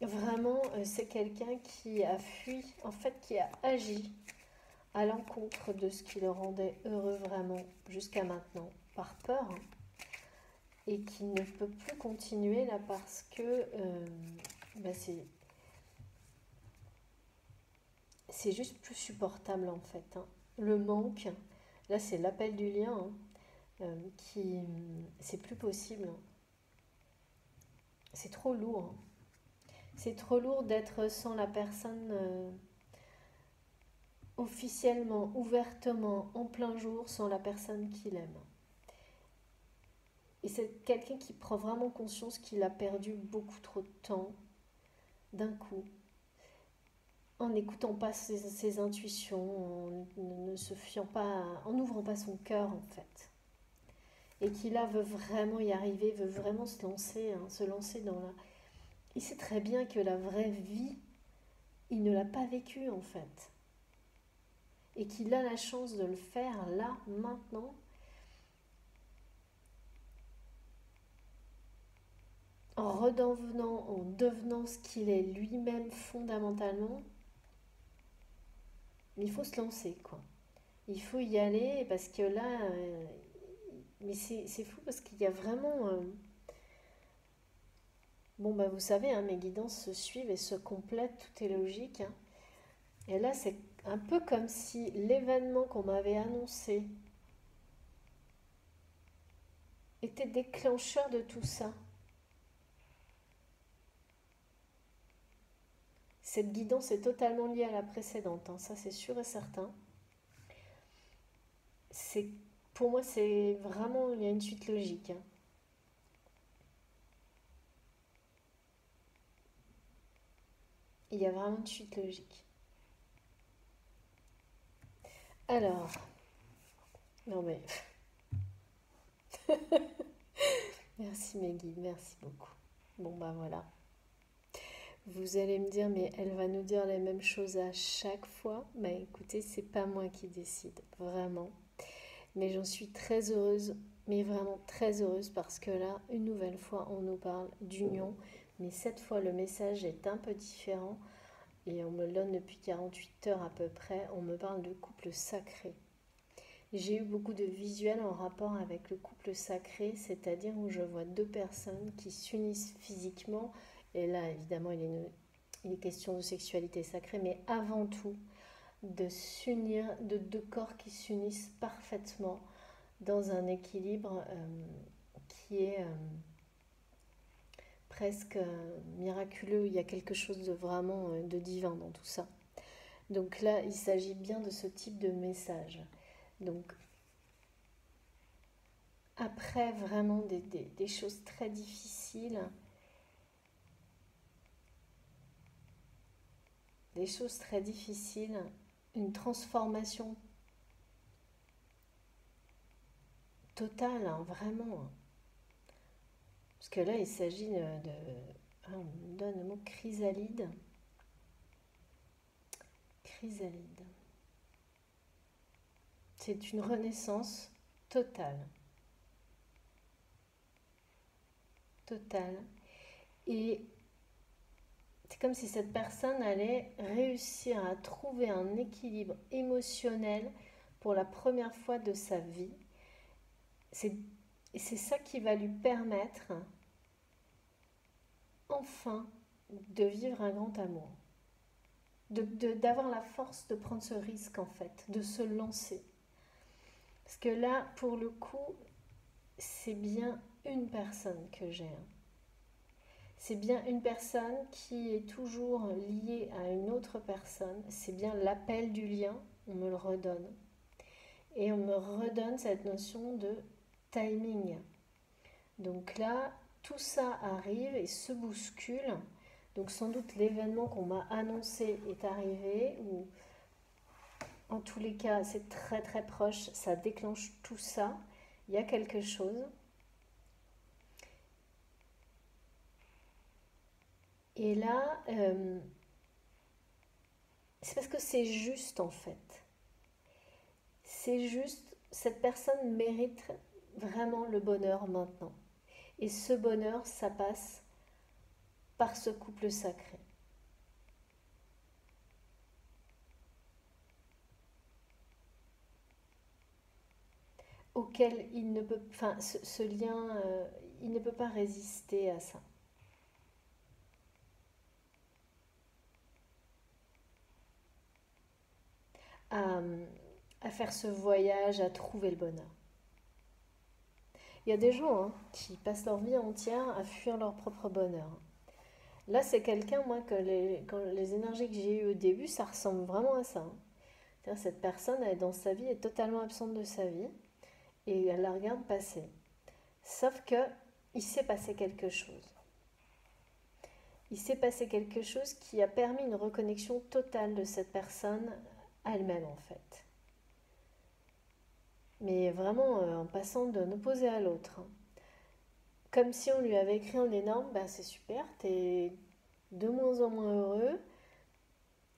vraiment, c'est quelqu'un qui a fui, en fait, qui a agi à l'encontre de ce qui le rendait heureux vraiment jusqu'à maintenant, par peur, hein, et qui ne peut plus continuer là parce que bah, c'est juste plus supportable en fait, hein. Le manque, là c'est l'appel du lien, hein, qui c'est plus possible, hein. C'est trop lourd, hein. C'est trop lourd d'être sans la personne officiellement, ouvertement, en plein jour, sans la personne qu'il aime. Et c'est quelqu'un qui prend vraiment conscience qu'il a perdu beaucoup trop de temps d'un coup, en n'écoutant pas ses intuitions, en ne se fiant pas, en n'ouvrant pas son cœur en fait. Et qui là veut vraiment y arriver, veut vraiment se lancer, hein, se lancer dans la... Il sait très bien que la vraie vie, il ne l'a pas vécue en fait. Et qu'il a la chance de le faire là, maintenant, en devenant ce qu'il est lui-même fondamentalement. Mais il faut se lancer, quoi. Il faut y aller parce que là, mais c'est fou parce qu'il y a vraiment... bon, bah vous savez, hein, mes guidances se suivent et se complètent, tout est logique, hein. Et là, c'est un peu comme si l'événement qu'on m'avait annoncé était déclencheur de tout ça. Cette guidance est totalement liée à la précédente, hein, ça c'est sûr et certain. C'est, pour moi, c'est vraiment, il y a une suite logique, hein. Il y a vraiment une suite logique. Alors, non mais, merci mes guides, merci beaucoup. Bon bah voilà. Vous allez me dire, mais elle va nous dire les mêmes choses à chaque fois. Bah écoutez, c'est pas moi qui décide, vraiment. Mais j'en suis très heureuse, mais vraiment très heureuse parce que là, une nouvelle fois, on nous parle d'union. Mais cette fois, le message est un peu différent et on me le donne depuis 48 heures à peu près. On me parle de couple sacré. J'ai eu beaucoup de visuels en rapport avec le couple sacré, c'est-à-dire où je vois deux personnes qui s'unissent physiquement. Et là, évidemment, il est question de sexualité sacrée, mais avant tout, de s'unir, de deux corps qui s'unissent parfaitement dans un équilibre qui est presque miraculeux. Il y a quelque chose de vraiment de divin dans tout ça. Donc là, il s'agit bien de ce type de message. Donc après vraiment des choses très difficiles, des choses très difficiles, une transformation totale, hein, vraiment, hein. Parce que là, il s'agit ah, on me donne le mot chrysalide. Chrysalide. C'est une renaissance totale. Totale. Et c'est comme si cette personne allait réussir à trouver un équilibre émotionnel pour la première fois de sa vie. C'est ça qui va lui permettre enfin de vivre un grand amour. D'avoir la force de prendre ce risque en fait, de se lancer. Parce que là, pour le coup, c'est bien une personne que j'ai, hein. C'est bien une personne qui est toujours liée à une autre personne. C'est bien l'appel du lien, on me le redonne. Et on me redonne cette notion de timing. Donc là, tout ça arrive et se bouscule Donc sans doute l'événement qu'on m'a annoncé est arrivé, ou en tous les cas c'est très très proche, ça déclenche tout ça, il y a quelque chose. Et là, c'est parce que c'est juste en fait. C'est juste, cette personne mérite vraiment le bonheur maintenant. Et ce bonheur, ça passe par ce couple sacré. Auquel il ne peut, enfin, ce lien, il ne peut pas résister à ça. À, à faire ce voyage, à trouver le bonheur. Il y a des gens qui passent leur vie entière à fuir leur propre bonheur. Là, c'est quelqu'un, moi, quand les énergies que j'ai eues au début, ça ressemble vraiment à ça. C'est-à-dire, cette personne, elle, dans sa vie, est totalement absente de sa vie et elle la regarde passer. Sauf que il s'est passé quelque chose. Il s'est passé quelque chose qui a permis une reconnexion totale de cette personne à elle-même, en fait. Mais vraiment en passant d'un opposé à l'autre. Comme si on lui avait écrit en énorme, bah c'est super, t'es de moins en moins heureux,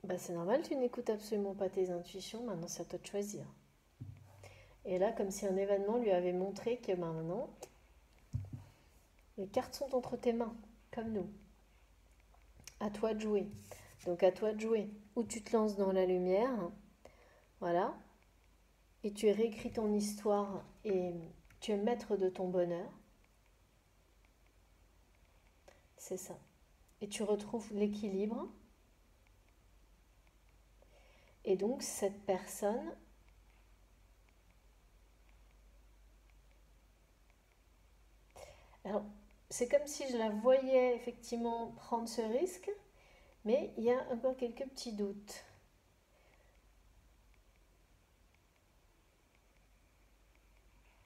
bah c'est normal, tu n'écoutes absolument pas tes intuitions, maintenant c'est à toi de choisir. Et là, comme si un événement lui avait montré que bah, maintenant, les cartes sont entre tes mains, comme nous. À toi de jouer. Donc à toi de jouer. Ou tu te lances dans la lumière, voilà, et tu réécris ton histoire et tu es maître de ton bonheur. C'est ça. Et tu retrouves l'équilibre. Et donc cette personne, alors c'est comme si je la voyais effectivement prendre ce risque, mais il y a encore quelques petits doutes.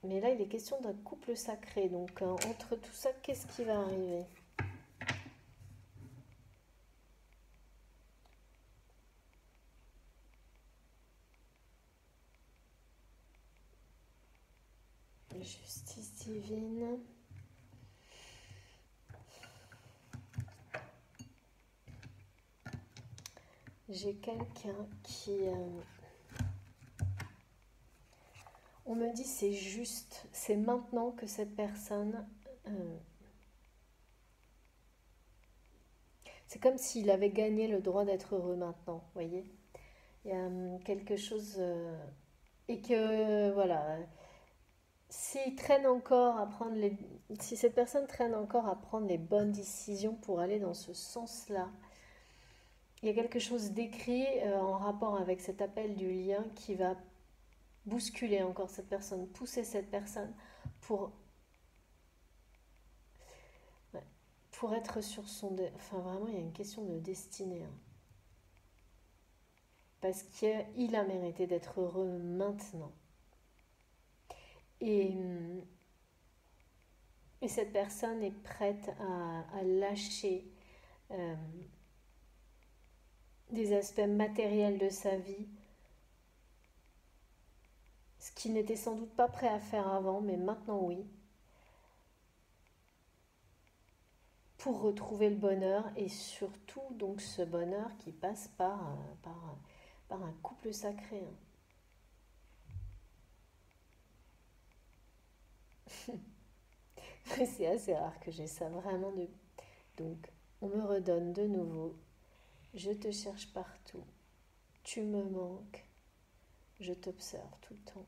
Mais là, il est question d'un couple sacré. Donc, entre tout ça, qu'est-ce qui va arriver? Justice divine. J'ai quelqu'un qui... on me dit c'est juste, c'est maintenant que cette personne... c'est comme s'il avait gagné le droit d'être heureux maintenant, vous voyez? Il y a quelque chose... et que, voilà, s'il traîne encore à prendre les... si cette personne traîne encore à prendre les bonnes décisions pour aller dans ce sens-là, il y a quelque chose d'écrit en rapport avec cet appel du lien qui va bousculer encore cette personne, pousser cette personne pour, ouais, pour être sur son... Enfin, vraiment, il y a une question de destinée. Parce qu'il a mérité d'être heureux maintenant. Et, et cette personne est prête à lâcher des aspects matériels de sa vie, ce qu'il n'était sans doute pas prêt à faire avant, mais maintenant oui, pour retrouver le bonheur et surtout donc ce bonheur qui passe par un couple sacré. C'est assez rare que j'ai ça vraiment de... Donc on me redonne de nouveau, je te cherche partout, tu me manques, je t'observe tout le temps.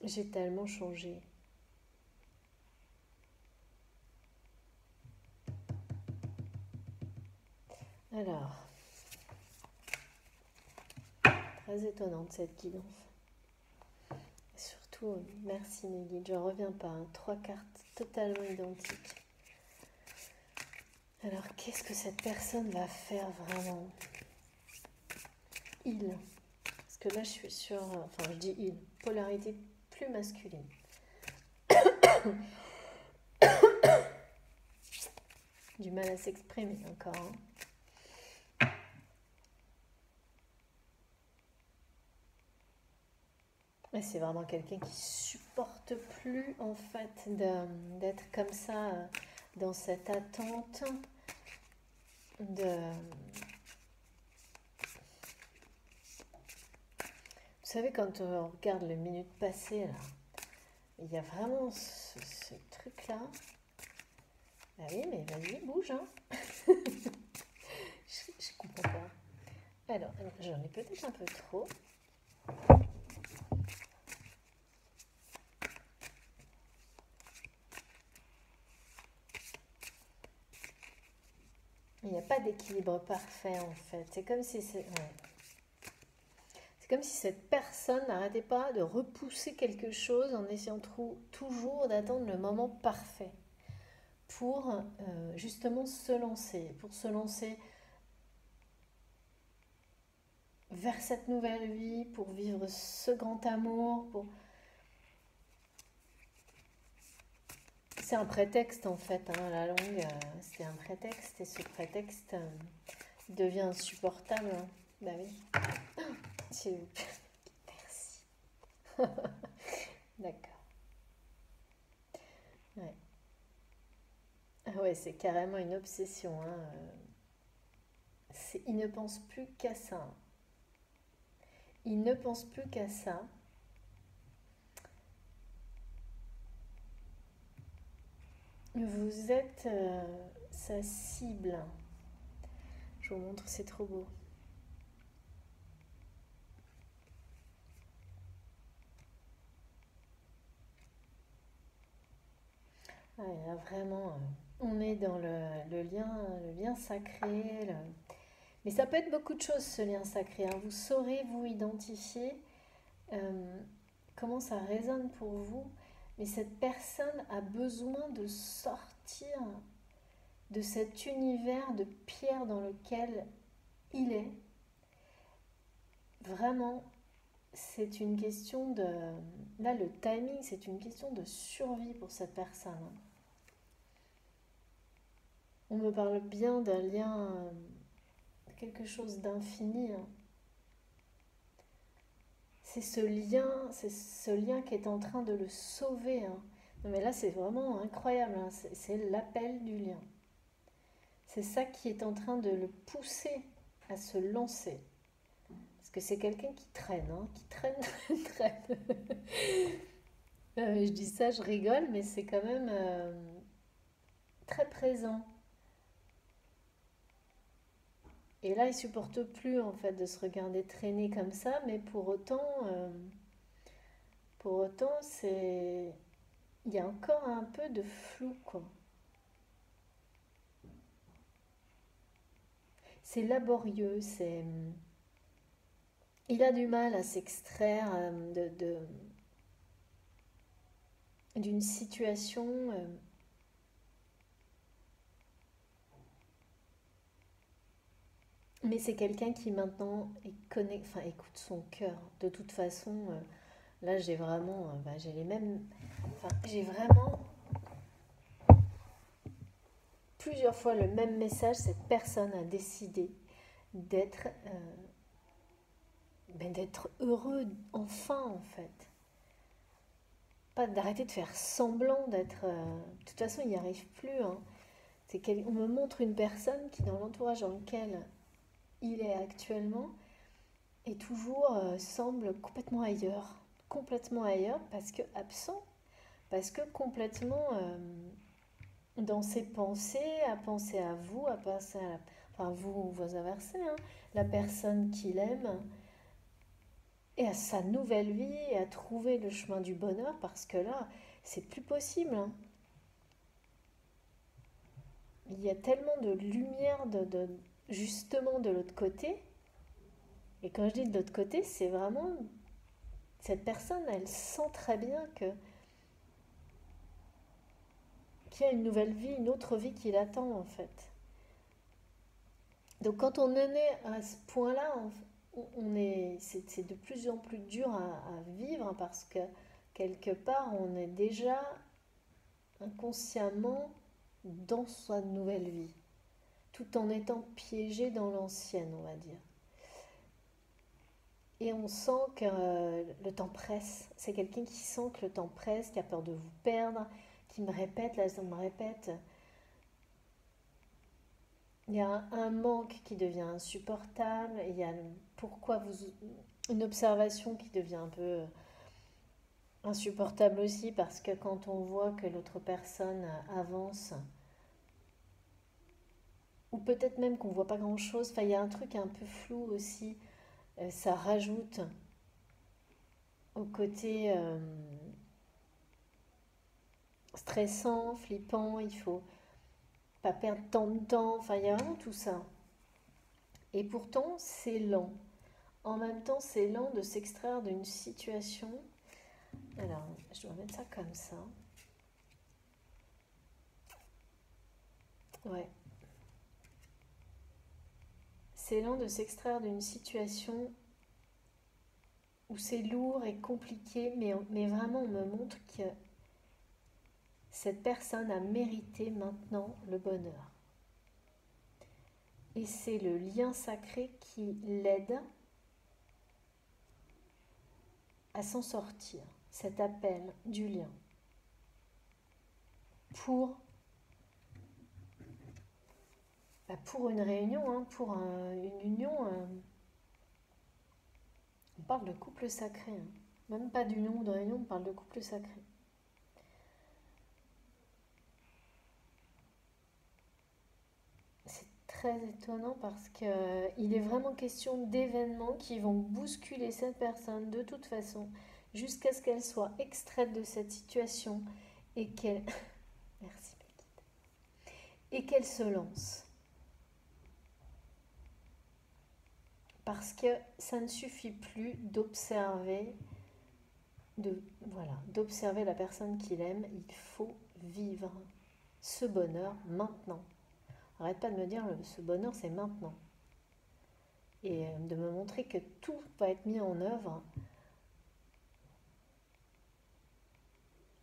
J'ai tellement changé. Alors, très étonnante cette guidance. Surtout, merci mes guides, je ne reviens pas. 3 cartes totalement identiques. Alors, qu'est-ce que cette personne va faire vraiment? Il. Parce que là, je suis sur... Enfin, je dis il. Polarité plus masculine. du mal à s'exprimer encore. Hein. Et c'est vraiment quelqu'un qui supporte plus en fait d'être comme ça dans cette attente de... Vous savez, quand on regarde les minutes passées, là, il y a vraiment ce truc-là. Ah oui, mais vas-y, bouge, hein. Je comprends pas. Alors, j'en ai peut-être un peu trop. Il n'y a pas d'équilibre parfait, en fait. C'est comme si c'est... Ouais. C'est comme si cette personne n'arrêtait pas de repousser quelque chose en essayant toujours d'attendre le moment parfait pour justement se lancer, pour se lancer vers cette nouvelle vie, pour vivre ce grand amour. C'est un prétexte en fait, hein, la langue, c'est un prétexte et ce prétexte devient insupportable. Hein. Bah oui, s'il vous plaît. Merci. D'accord. Ouais. Ah ouais, c'est carrément une obsession. Hein. Il ne pense plus qu'à ça. Il ne pense plus qu'à ça. Vous êtes sa cible. Je vous montre, c'est trop beau. Ah, il y a vraiment, on est dans le lien sacré. Mais ça peut être beaucoup de choses, ce lien sacré. Hein. Vous saurez vous identifier comment ça résonne pour vous. Mais cette personne a besoin de sortir de cet univers de pierre dans lequel il est. Vraiment, c'est une question de... Là, le timing, c'est une question de survie pour cette personne. On me parle bien d'un lien, quelque chose d'infini. Hein. C'est ce lien qui est en train de le sauver. Hein. Non mais là, c'est vraiment incroyable. Hein. C'est l'appel du lien. C'est ça qui est en train de le pousser à se lancer. Parce que c'est quelqu'un qui traîne, hein, qui traîne. Je dis ça, je rigole, mais c'est quand même très présent. Et là, il supporte plus en fait de se regarder traîner comme ça, mais pour autant, il y a encore un peu de flou, quoi. C'est laborieux, il a du mal à s'extraire d'une situation. Mais c'est quelqu'un qui maintenant écoute son cœur. De toute façon, là j'ai vraiment, j'ai les mêmes, j'ai vraiment plusieurs fois le même message. Cette personne a décidé d'être d'être heureux enfin en fait. Pas d'arrêter de faire semblant d'être. De toute façon, il n'y arrive plus. Hein. On me montre une personne qui, dans l'entourage dans lequel il est actuellement, et toujours semble complètement ailleurs parce que absent, parce que complètement dans ses pensées, à penser à vous, à penser à enfin vous, vous inversez, hein, la personne qu'il aime et à sa nouvelle vie et à trouver le chemin du bonheur parce que là, c'est plus possible. Hein. Il y a tellement de lumière justement de l'autre côté. Et quand je dis de l'autre côté, c'est vraiment cette personne, elle sent très bien qu'il y a une nouvelle vie, une autre vie qui l'attend en fait. Donc quand on en est à ce point-là, c'est de plus en plus dur à vivre parce que quelque part on est déjà inconsciemment dans sa nouvelle vie, tout en étant piégé dans l'ancienne, on va dire. Et on sent que le temps presse. C'est quelqu'un qui sent que le temps presse, qui a peur de vous perdre, qui me répète, là ça me répète. Il y a un manque qui devient insupportable, il y a une observation qui devient un peu insupportable aussi, parce que quand on voit que l'autre personne avance, ou peut-être même qu'on voit pas grand-chose, enfin il y a un truc un peu flou aussi, ça rajoute au côté stressant, flippant, il faut pas perdre tant de temps, enfin il y a vraiment tout ça. Et pourtant c'est lent. En même temps c'est lent de s'extraire d'une situation. Alors je dois mettre ça comme ça. Ouais. C'est lent de s'extraire d'une situation où c'est lourd et compliqué, mais vraiment on me montre que cette personne a mérité maintenant le bonheur. Et c'est le lien sacré qui l'aide à s'en sortir, cet appel du lien. Pour une réunion, hein, pour une union, on parle de couple sacré. Hein. Même pas d'union ou de réunion, on parle de couple sacré. C'est très étonnant parce qu'il est vraiment question d'événements qui vont bousculer cette personne de toute façon jusqu'à ce qu'elle soit extraite de cette situation et qu'elle... Merci Belkite. Et qu'elle se lance. Parce que ça ne suffit plus d'observer d'observer la personne qu'il aime, il faut vivre ce bonheur maintenant. Arrête pas de me dire ce bonheur c'est maintenant. Et de me montrer que tout va être mis en œuvre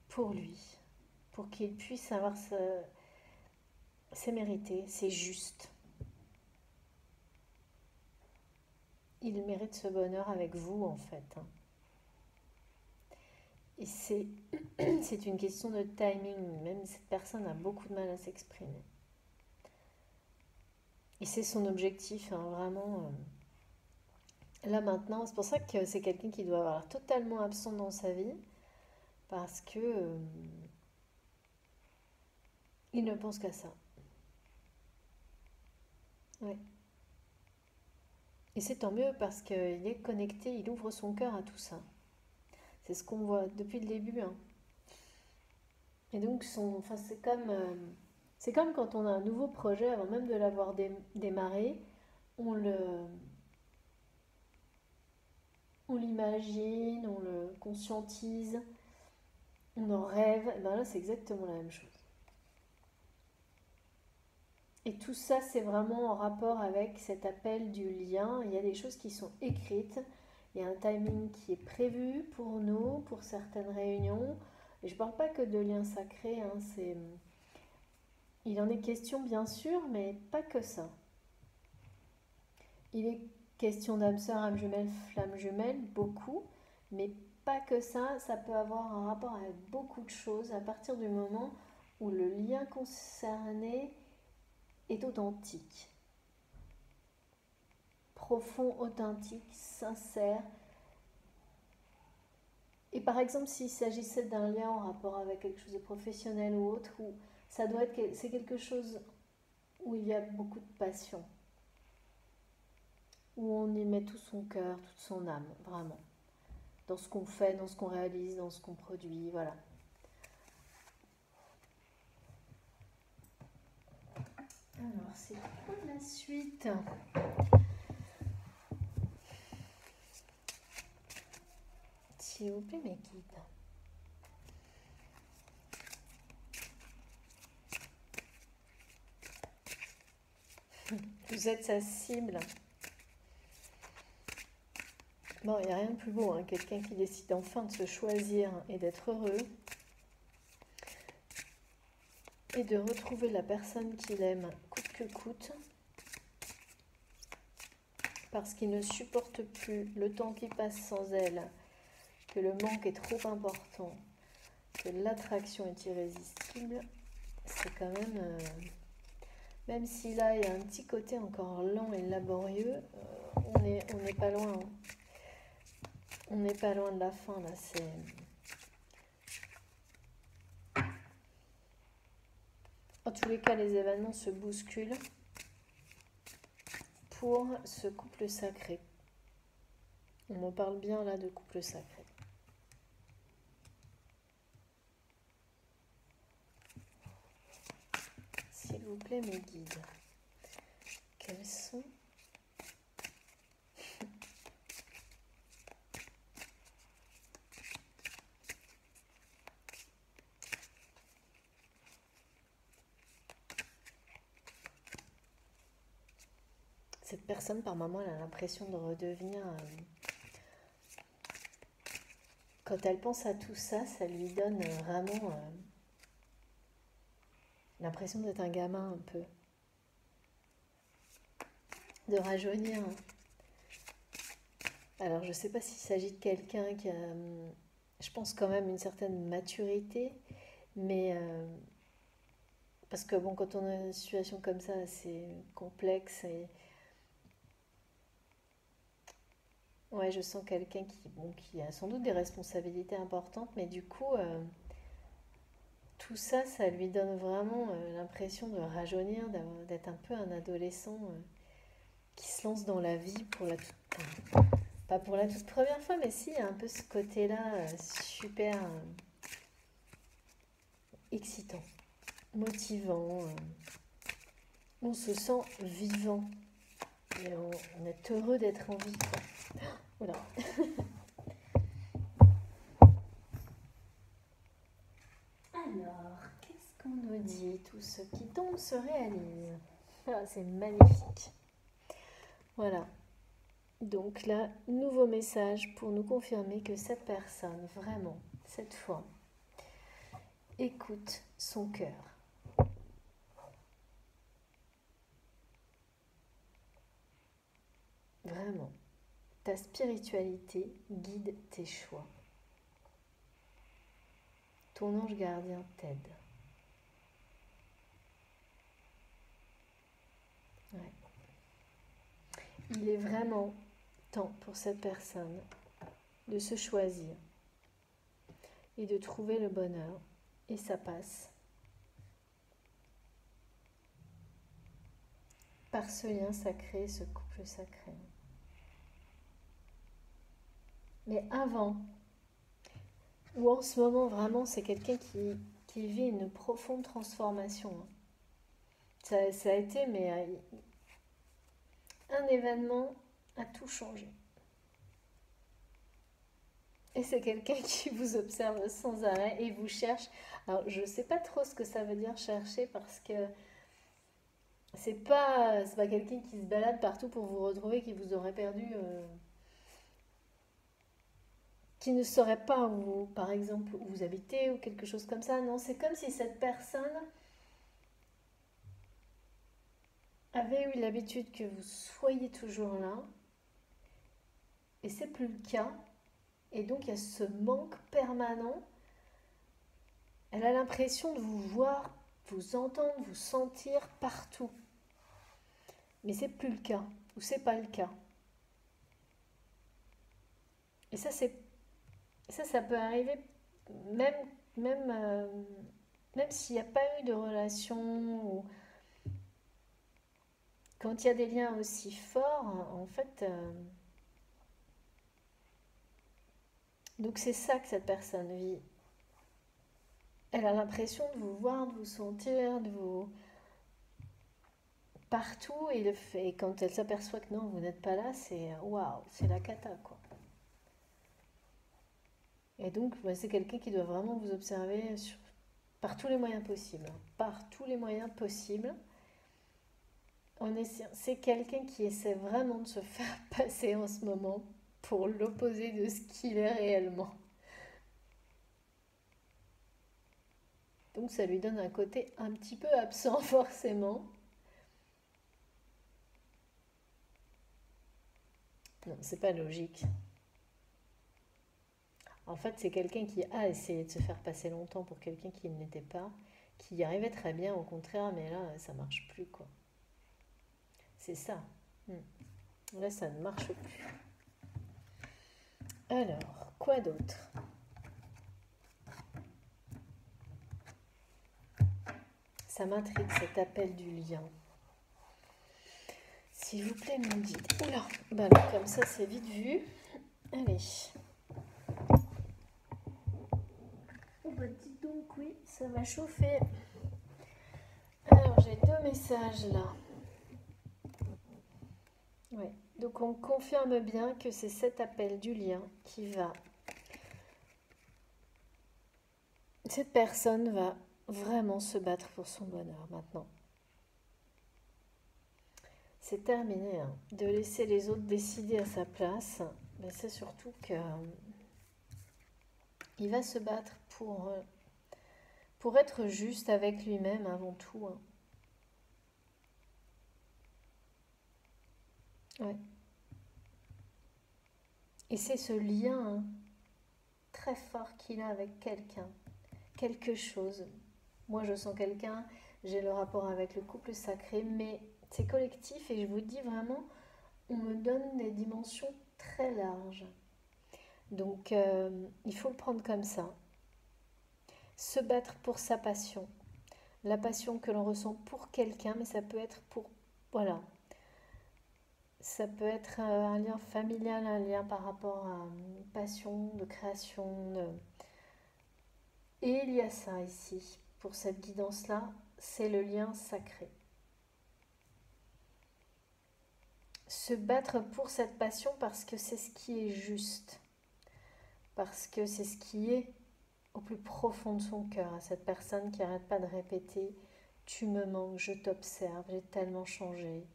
pour lui, pour qu'il puisse avoir c'est mérité, c'est juste. Il mérite ce bonheur avec vous en fait. Et c'est une question de timing, même cette personne a beaucoup de mal à s'exprimer. Et c'est son objectif, hein, vraiment. Là maintenant, c'est pour ça que c'est quelqu'un qui doit avoir totalement absent dans sa vie, parce que il ne pense qu'à ça. Ouais. Et c'est tant mieux parce qu'il est connecté, il ouvre son cœur à tout ça. C'est ce qu'on voit depuis le début. Hein. Et donc, c'est comme quand on a un nouveau projet, avant même de l'avoir démarré, on l'imagine, on le conscientise, on en rêve. Et ben là, c'est exactement la même chose. Et tout ça, c'est vraiment en rapport avec cet appel du lien. Il y a des choses qui sont écrites. Il y a un timing qui est prévu pour nous, pour certaines réunions. Et je ne parle pas que de liens sacrés. Hein, il en est question, bien sûr, mais pas que ça. Il est question d'âme sœur, âme jumelle, flamme jumelle, beaucoup. Mais pas que ça. Ça peut avoir un rapport avec beaucoup de choses à partir du moment où le lien concerné est authentique. Profond, authentique, sincère. Et par exemple, s'il s'agissait d'un lien en rapport avec quelque chose de professionnel ou autre, où c'est quelque chose où il y a beaucoup de passion, où on y met tout son cœur, toute son âme, vraiment, dans ce qu'on fait, dans ce qu'on réalise, dans ce qu'on produit, voilà. Alors, c'est quoi la suite ? S'il vous plaît, mes guides. Vous êtes sa cible. Bon, il n'y a rien de plus beau, hein, quelqu'un qui décide enfin de se choisir et d'être heureux. essaye de retrouver la personne qu'il aime coûte que coûte, parce qu'il ne supporte plus le temps qui passe sans elle, que le manque est trop important, que l'attraction est irrésistible. C'est quand même si là il y a un petit côté encore lent et laborieux, on n'est pas loin. Hein. On n'est pas loin de la fin là. En tous les cas, les événements se bousculent pour ce couple sacré. On me parle bien là de couple sacré. S'il vous plaît, mes guides, quels sont cette personne, par moment, elle a l'impression de redevenir... quand elle pense à tout ça, ça lui donne vraiment l'impression d'être un gamin un peu. De rajeunir. Alors, je ne sais pas s'il s'agit de quelqu'un qui a, je pense quand même, une certaine maturité, mais... parce que bon, quand on a une situation comme ça, c'est complexe et... Ouais, je sens quelqu'un qui a sans doute des responsabilités importantes, mais du coup, tout ça, ça lui donne vraiment l'impression de rajeunir, d'être un peu un adolescent qui se lance dans la vie pour la toute... Pas pour la toute première fois, mais si, il y a un peu ce côté-là super excitant, motivant. On se sent vivant et on est heureux d'être en vie, quoi. Voilà. Alors, qu'est-ce qu'on nous dit? Tout ce qui tombe se réalise. Ah, c'est magnifique. Voilà. Donc là, nouveau message pour nous confirmer que cette personne, vraiment, cette fois, écoute son cœur. Vraiment. Ta spiritualité guide tes choix. Ton ange gardien t'aide. Ouais. Il est vraiment temps pour cette personne de se choisir et de trouver le bonheur. Et ça passe par ce lien sacré, ce couple sacré. Mais avant, ou en ce moment vraiment, c'est quelqu'un qui vit une profonde transformation. Ça a été, mais un événement a tout changé. Et c'est quelqu'un qui vous observe sans arrêt et vous cherche. Alors, je ne sais pas trop ce que ça veut dire chercher parce que c'est pas quelqu'un qui se balade partout pour vous retrouver, qui vous aurait perdu, qui ne saurait pas où, par exemple, où vous habitez ou quelque chose comme ça. Non, c'est comme si cette personne avait eu l'habitude que vous soyez toujours là et c'est plus le cas. Et donc, il y a ce manque permanent. Elle a l'impression de vous voir, vous entendre, vous sentir partout. Mais c'est plus le cas, ou c'est pas le cas. Et ça peut arriver même, même, euh, même s'il n'y a pas eu de relation, ou quand il y a des liens aussi forts, en fait. Donc c'est ça que cette personne vit. Elle a l'impression de vous voir, de vous sentir, de vous partout, et quand elle s'aperçoit que non, vous n'êtes pas là, c'est waouh, c'est la cata, quoi. Et donc, c'est quelqu'un qui doit vraiment vous observer par tous les moyens possibles. Par tous les moyens possibles. C'est quelqu'un qui essaie vraiment de se faire passer en ce moment pour l'opposé de ce qu'il est réellement. Donc ça lui donne un côté un petit peu absent forcément. Non, c'est pas logique. En fait, c'est quelqu'un qui a essayé de se faire passer longtemps pour quelqu'un qui ne l'était pas, qui y arrivait très bien au contraire, mais là, ça marche plus, quoi. C'est ça. Hmm. Là, ça ne marche plus. Alors, quoi d'autre? Ça m'intrigue cet appel du lien. S'il vous plaît, mon guide. Oula, bah alors, comme ça, c'est vite vu. Allez. Oh bah dis donc, oui, ça va chauffer. Alors, j'ai deux messages là. Ouais. Donc, on confirme bien que c'est cet appel du lien qui va... Cette personne va vraiment se battre pour son bonheur maintenant. C'est terminé, hein. De laisser les autres décider à sa place. Mais c'est surtout que il va se battre pour être juste avec lui-même avant tout, hein. Ouais. Et c'est ce lien, hein, très fort qu'il a avec quelqu'un, quelque chose. Moi, je sens quelqu'un, j'ai le rapport avec le couple sacré, mais c'est collectif et je vous dis vraiment, on me donne des dimensions très larges. Donc, il faut le prendre comme ça. Se battre pour sa passion. La passion que l'on ressent pour quelqu'un, mais ça peut être pour... Voilà. Ça peut être un lien familial, un lien par rapport à une passion de création. Et il y a ça ici. Pour cette guidance-là, c'est le lien sacré. Se battre pour cette passion parce que c'est ce qui est juste. Parce que c'est ce qui est au plus profond de son cœur, à cette personne qui n'arrête pas de répéter « Tu me manques, je t'observe, j'ai tellement changé,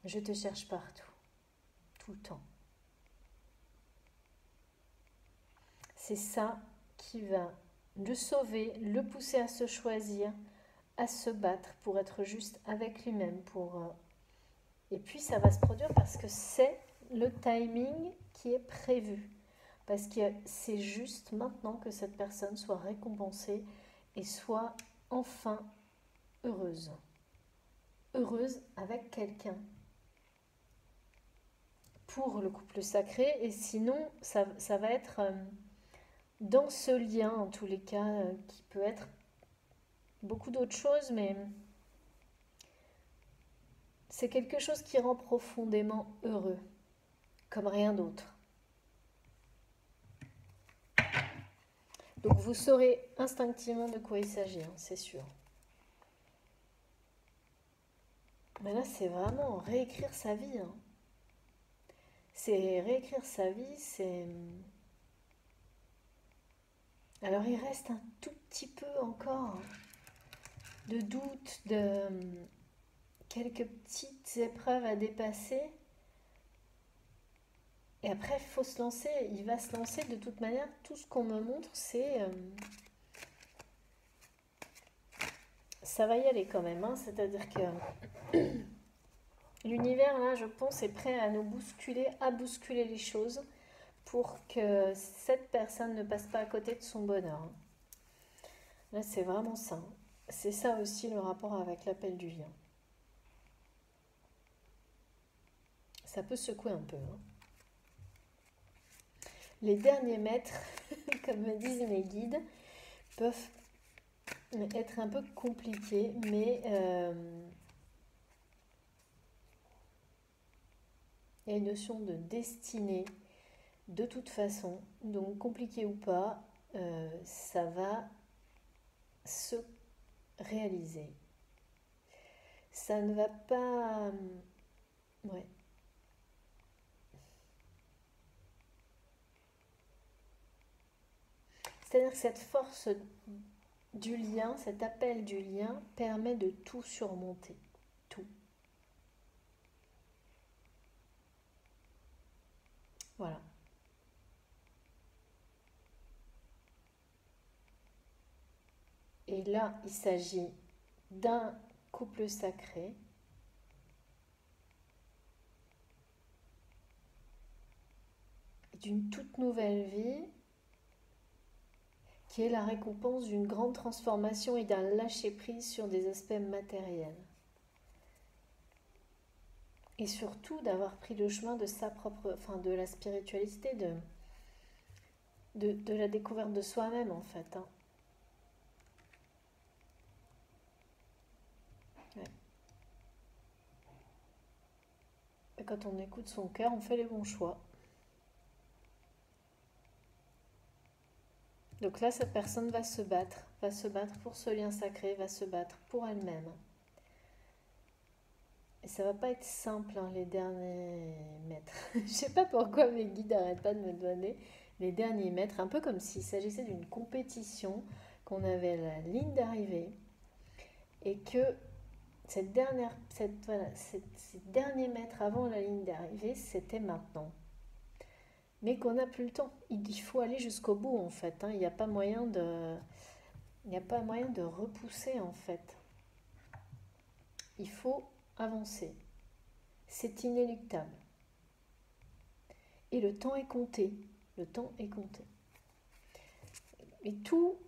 je te cherche partout, tout le temps. » C'est ça qui va le sauver, le pousser à se choisir, à se battre pour être juste avec lui-même. Et puis ça va se produire parce que c'est le timing qui est prévu. Parce que c'est juste maintenant que cette personne soit récompensée et soit enfin heureuse. Heureuse avec quelqu'un. Pour le couple sacré. Et sinon, ça va être dans ce lien, en tous les cas, qui peut être beaucoup d'autres choses, mais c'est quelque chose qui rend profondément heureux, comme rien d'autre. Donc vous saurez instinctivement de quoi il s'agit, hein, c'est sûr. Mais là, c'est vraiment réécrire sa vie, hein. C'est réécrire sa vie, c'est... Alors il reste un tout petit peu encore de doute, de quelques petites épreuves à dépasser. Et après, il faut se lancer, il va se lancer de toute manière. Tout ce qu'on me montre, c'est... ça va y aller quand même, hein. C'est-à-dire que l'univers, là, je pense, est prêt à nous bousculer, à bousculer les choses pour que cette personne ne passe pas à côté de son bonheur. Là, c'est vraiment ça. C'est ça aussi le rapport avec l'appel du lien. Ça peut secouer un peu, hein. Les derniers mètres, comme me disent mes guides, peuvent être un peu compliqués, mais il y a une notion de destinée de toute façon. Donc compliqué ou pas, ça va se réaliser. Ça ne va pas... ouais. C'est-à-dire que cette force du lien, cet appel du lien, permet de tout surmonter. Tout. Voilà. Et là, il s'agit d'un couple sacré d'une toute nouvelle vie qui est la récompense d'une grande transformation et d'un lâcher-prise sur des aspects matériels. Et surtout d'avoir pris le chemin de sa propre, enfin de la spiritualité, de la découverte de soi-même en fait. Hein. Ouais. Et quand on écoute son cœur, on fait les bons choix. Donc là, cette personne va se battre pour ce lien sacré, va se battre pour elle-même. Et ça va pas être simple, hein, les derniers mètres. Je sais pas pourquoi mes guides n'arrêtent pas de me donner les derniers mètres, un peu comme s'il s'agissait d'une compétition, qu'on avait la ligne d'arrivée, et que ces derniers mètres avant la ligne d'arrivée, c'était maintenant. Mais qu'on n'a plus le temps. Il faut aller jusqu'au bout, en fait. Hein. Il n'y a pas moyen de repousser, en fait. Il faut avancer. C'est inéluctable. Et le temps est compté. Le temps est compté. Et tout,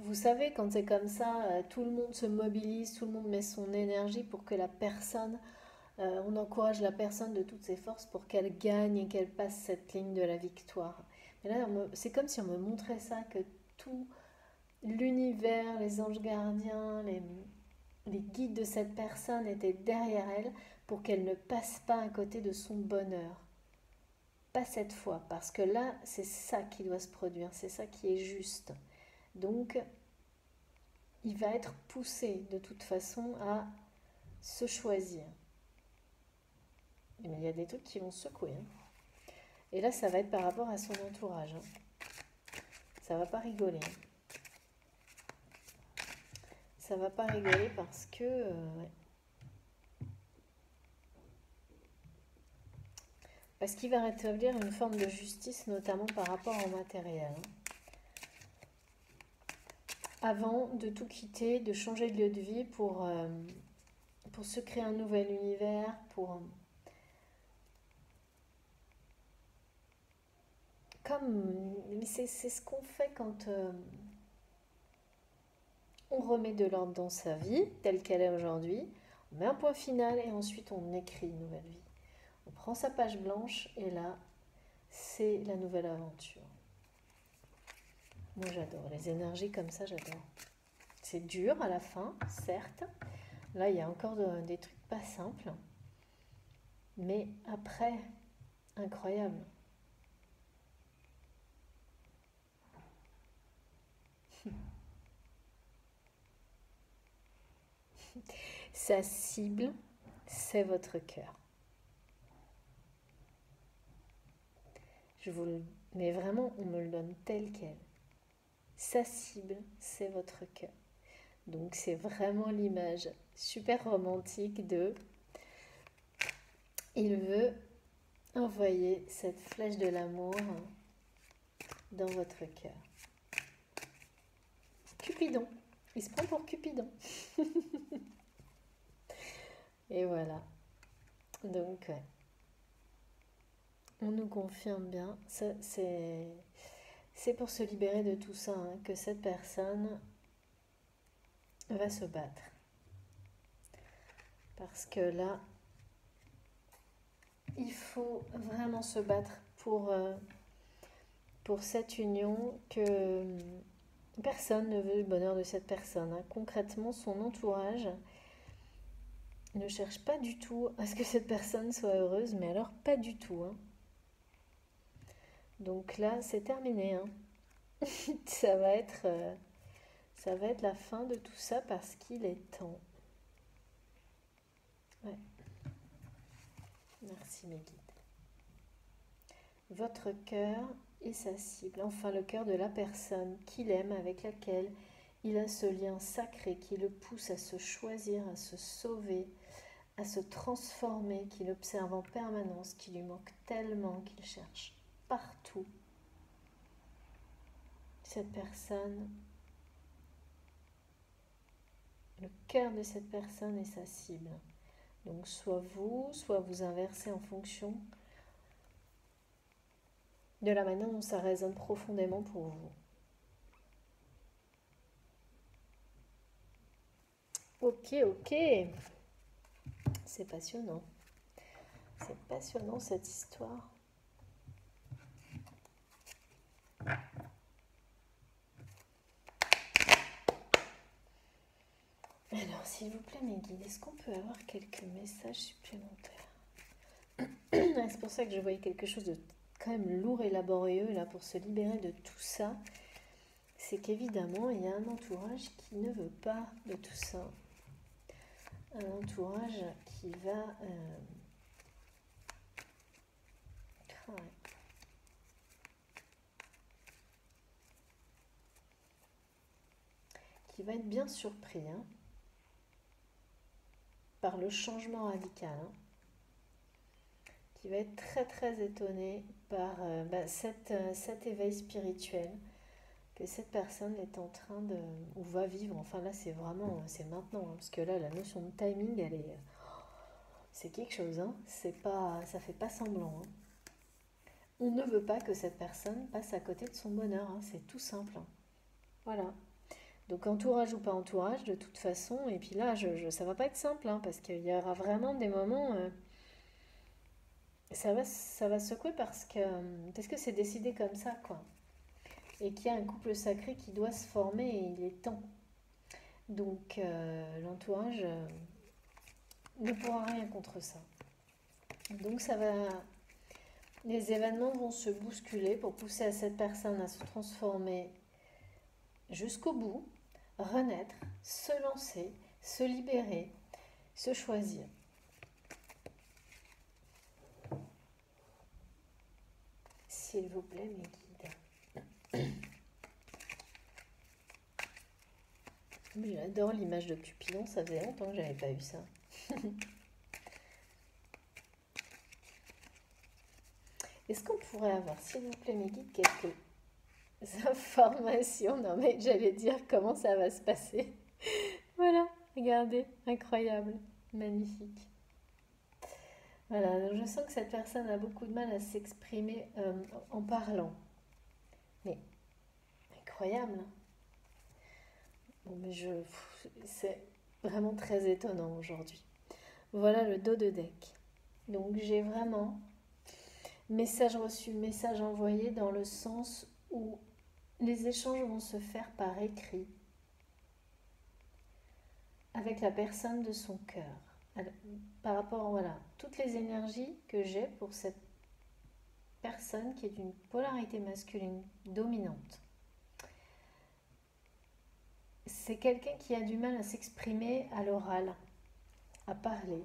vous savez, quand c'est comme ça, tout le monde se mobilise, tout le monde met son énergie pour que la personne, on encourage la personne de toutes ses forces pour qu'elle gagne et qu'elle passe cette ligne de la victoire. Mais là, c'est comme si on me montrait ça, que tout l'univers, les anges gardiens, les guides de cette personne étaient derrière elle pour qu'elle ne passe pas à côté de son bonheur. Pas cette fois, parce que là, c'est ça qui doit se produire, c'est ça qui est juste. Donc, il va être poussé de toute façon à se choisir. Mais il y a des trucs qui vont secouer. Hein. Et là, ça va être par rapport à son entourage. Hein. Ça va pas rigoler. Hein. Ça va pas rigoler parce que... ouais. Parce qu'il va rétablir une forme de justice, notamment par rapport au matériel. Hein. Avant de tout quitter, de changer de lieu de vie pour se créer un nouvel univers, c'est ce qu'on fait quand on remet de l'ordre dans sa vie, telle qu'elle est aujourd'hui, on met un point final et ensuite on écrit une nouvelle vie. On prend sa page blanche et là, c'est la nouvelle aventure. Moi j'adore, les énergies comme ça j'adore. C'est dur à la fin, certes. Là il y a encore des trucs pas simples. Mais après, incroyable. Sa cible, c'est votre cœur. Mais vraiment, on me le donne tel quel. Sa cible, c'est votre cœur. Donc c'est vraiment l'image super romantique de il veut envoyer cette flèche de l'amour dans votre cœur. Cupidon. Il se prend pour Cupidon. Et voilà. Donc, ouais. On nous confirme bien. C'est pour se libérer de tout ça hein, que cette personne va se battre. Parce que là, il faut vraiment se battre pour cette union que personne ne veut le bonheur de cette personne. Hein. Concrètement, son entourage ne cherche pas du tout à ce que cette personne soit heureuse, mais alors pas du tout. Hein. Donc là, c'est terminé. Hein. ça va être la fin de tout ça parce qu'il est temps. Ouais. Merci mes guides. Votre cœur et sa cible, enfin le cœur de la personne qu'il aime, avec laquelle il a ce lien sacré qui le pousse à se choisir, à se sauver, à se transformer, qu'il observe en permanence, qui lui manque tellement, qu'il cherche partout. Cette personne le cœur de cette personne est sa cible. Donc soit vous inversez en fonction de la manière dont ça résonne profondément pour vous. Ok, ok. C'est passionnant. C'est passionnant cette histoire. Alors, s'il vous plaît, mes guides, est-ce qu'on peut avoir quelques messages supplémentaires? C'est pour ça que je voyais quelque chose de quand même lourd et laborieux là pour se libérer de tout ça. C'est qu'évidemment, il y a un entourage qui ne veut pas de tout ça. Un entourage qui va... qui va être bien surpris par le changement radical. Qui va être très très étonné par cet éveil spirituel que cette personne est en train de... ou va vivre. Enfin là, c'est vraiment... c'est maintenant. Parce que là, la notion de timing, elle est... c'est quelque chose. C'est pas, ça fait pas semblant. On ne veut pas que cette personne passe à côté de son bonheur. C'est tout simple. Voilà. Donc entourage ou pas entourage, de toute façon. Et puis là, ça va pas être simple. Parce qu'il y aura vraiment des moments... ça va secouer parce que c'est décidé comme ça, quoi. Et qu'il y a un couple sacré qui doit se former et il est temps. Donc l'entourage ne pourra rien contre ça. Donc les événements vont se bousculer pour pousser à cette personne à se transformer jusqu'au bout, renaître, se lancer, se libérer, se choisir. S'il vous plaît, mes guides. J'adore l'image de Cupidon, ça faisait longtemps que j'avais pas eu ça. Est-ce qu'on pourrait avoir, s'il vous plaît, mes guides, quelques informations? Non, mais j'allais dire comment ça va se passer. Voilà, regardez, incroyable, magnifique. Voilà, donc je sens que cette personne a beaucoup de mal à s'exprimer en parlant. Mais incroyable. Bon, mais c'est vraiment très étonnant aujourd'hui. Voilà le dos de deck. Donc j'ai vraiment message reçu, message envoyé dans le sens où les échanges vont se faire par écrit avec la personne de son cœur. Par rapport, voilà, toutes les énergies que j'ai pour cette personne qui est d'une polarité masculine dominante. C'est quelqu'un qui a du mal à s'exprimer à l'oral, à parler,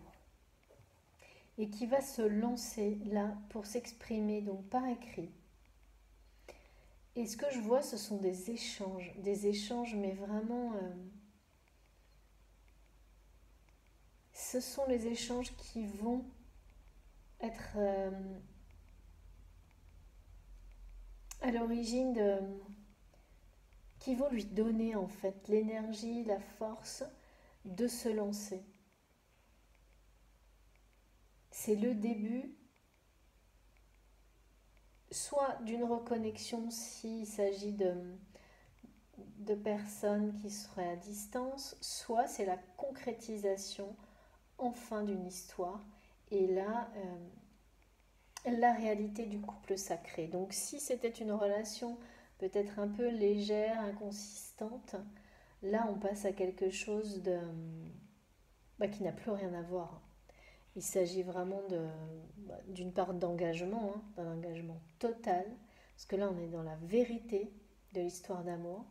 et qui va se lancer là pour s'exprimer, donc par écrit. Et ce que je vois, ce sont des échanges, mais vraiment... ce sont les échanges qui vont être à l'origine de... qui vont lui donner en fait l'énergie, la force de se lancer. C'est le début soit d'une reconnexion s'il s'agit de personnes qui seraient à distance, soit c'est la concrétisation enfin d'une histoire. Et là, la réalité du couple sacré. Donc si c'était une relation peut-être un peu légère, inconsistante, là on passe à quelque chose qui n'a plus rien à voir. Il s'agit vraiment d'une part d'engagement, d'un engagement total, parce que là on est dans la vérité de l'histoire d'amour,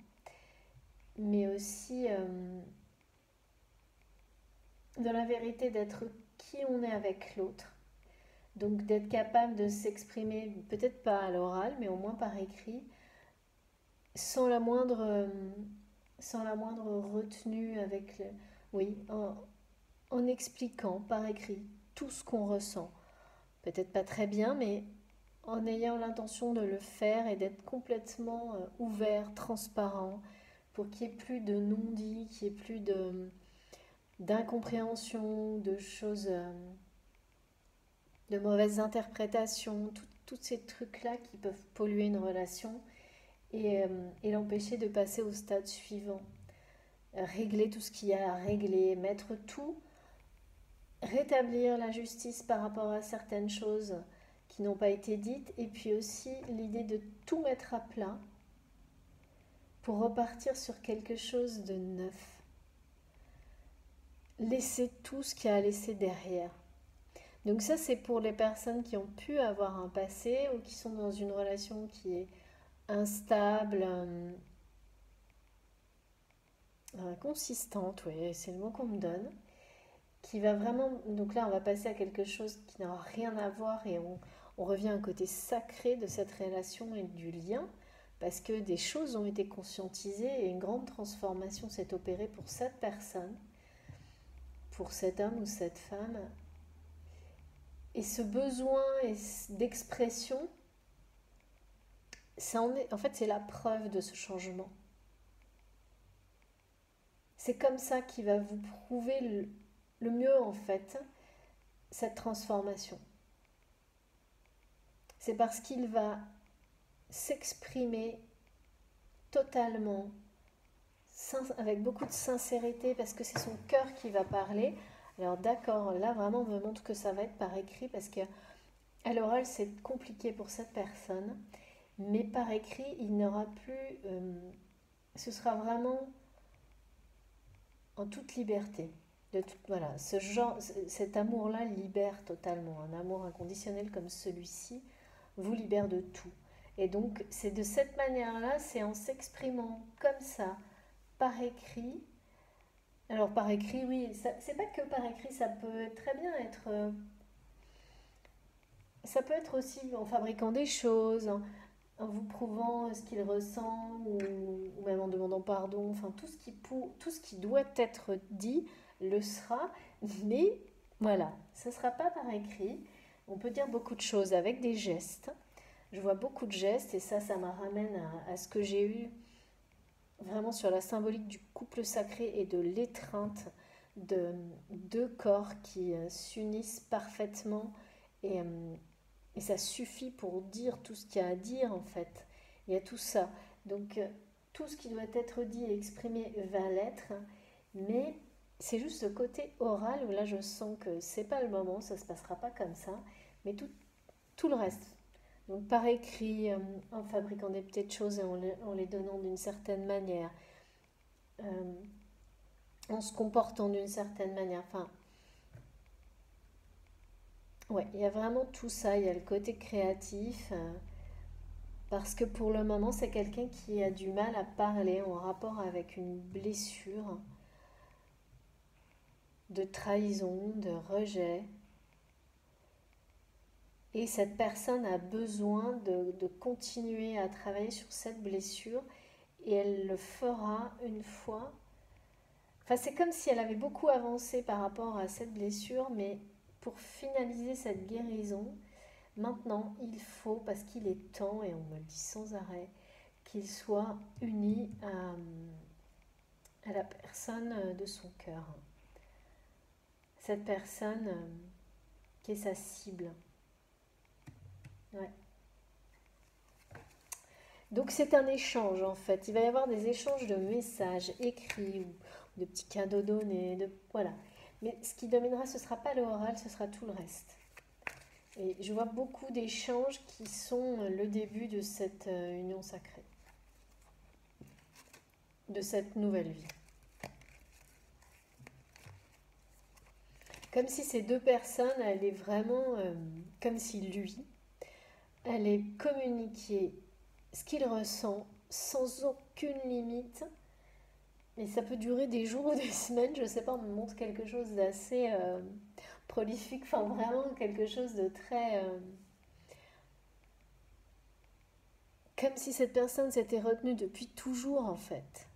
mais aussi dans la vérité d'être qui on est avec l'autre. Donc d'être capable de s'exprimer, peut-être pas à l'oral, mais au moins par écrit, sans la moindre retenue, oui, en expliquant par écrit tout ce qu'on ressent. Peut-être pas très bien, mais en ayant l'intention de le faire et d'être complètement ouvert, transparent, pour qu'il n'y ait plus de non-dit, qu'il n'y ait plus d'incompréhension, de choses, de mauvaises interprétations, tous ces trucs-là qui peuvent polluer une relation et l'empêcher de passer au stade suivant. Régler tout ce qu'il y a à régler, mettre tout, rétablir la justice par rapport à certaines choses qui n'ont pas été dites, et puis aussi l'idée de tout mettre à plat pour repartir sur quelque chose de neuf. Laisser tout ce qu'il y a à laisser derrière. Donc ça, c'est pour les personnes qui ont pu avoir un passé ou qui sont dans une relation qui est instable, consistante, oui, c'est le mot qu'on me donne, qui va vraiment... Donc là, on va passer à quelque chose qui n'a rien à voir et on revient à un côté sacré de cette relation et du lien, parce que des choses ont été conscientisées et une grande transformation s'est opérée pour cette personne, pour cet homme ou cette femme. Et ce besoin d'expression, en fait, c'est la preuve de ce changement. C'est comme ça qu'il va vous prouver le mieux, en fait, cette transformation. C'est parce qu'il va s'exprimer totalement, avec beaucoup de sincérité, parce que c'est son cœur qui va parler. Alors d'accord, là vraiment on me montre que ça va être par écrit, parce qu'à l'oral c'est compliqué pour cette personne, mais par écrit il n'aura plus, ce sera vraiment en toute liberté. Voilà, cet amour-là libère totalement. Un amour inconditionnel comme celui-ci vous libère de tout. Et donc, c'est de cette manière-là, c'est en s'exprimant comme ça, par écrit. Alors, par écrit, oui, c'est pas que par écrit, ça peut très bien être. Ça peut être aussi en fabriquant des choses, en vous prouvant ce qu'il ressent, ou même en demandant pardon. Enfin, tout ce qui doit être dit le sera, mais voilà, ce ne sera pas par écrit. On peut dire beaucoup de choses avec des gestes. Je vois beaucoup de gestes et ça me ramène à ce que j'ai eu vraiment sur la symbolique du couple sacré et de l'étreinte de deux corps qui s'unissent parfaitement et, euh, et ça suffit pour dire tout ce qu'il y a à dire en fait. Il y a tout ça. Donc tout ce qui doit être dit et exprimé va l'être, mais c'est juste le côté oral où là je sens que c'est pas le moment, ça se passera pas comme ça, mais tout le reste. Donc par écrit, en fabriquant des petites choses et en les donnant d'une certaine manière, euh, en se comportant d'une certaine manière. Enfin, ouais, il y a vraiment tout ça. Il y a le côté créatif, parce que pour le moment, c'est quelqu'un qui a du mal à parler en rapport avec une blessure de trahison, de rejet. Et cette personne a besoin de continuer à travailler sur cette blessure et elle le fera une fois. Enfin, c'est comme si elle avait beaucoup avancé par rapport à cette blessure, mais pour finaliser cette guérison, maintenant il faut, parce qu'il est temps, et on me le dit sans arrêt, qu'il soit uni à la personne de son cœur. Cette personne qui est sa cible. Ouais. Donc c'est un échange en fait. Il va y avoir des échanges de messages écrits ou de petits cadeaux donnés. Voilà. Mais ce qui dominera, ce ne sera pas le oral, ce sera tout le reste. Et je vois beaucoup d'échanges qui sont le début de cette union sacrée, de cette nouvelle vie. Comme si ces deux personnes allaient vraiment, comme si lui allait communiquer ce qu'il ressent sans aucune limite. Et ça peut durer des jours ou des semaines, je sais pas, on me montre quelque chose d'assez prolifique, enfin vraiment quelque chose de très... comme si cette personne s'était retenue depuis toujours en fait.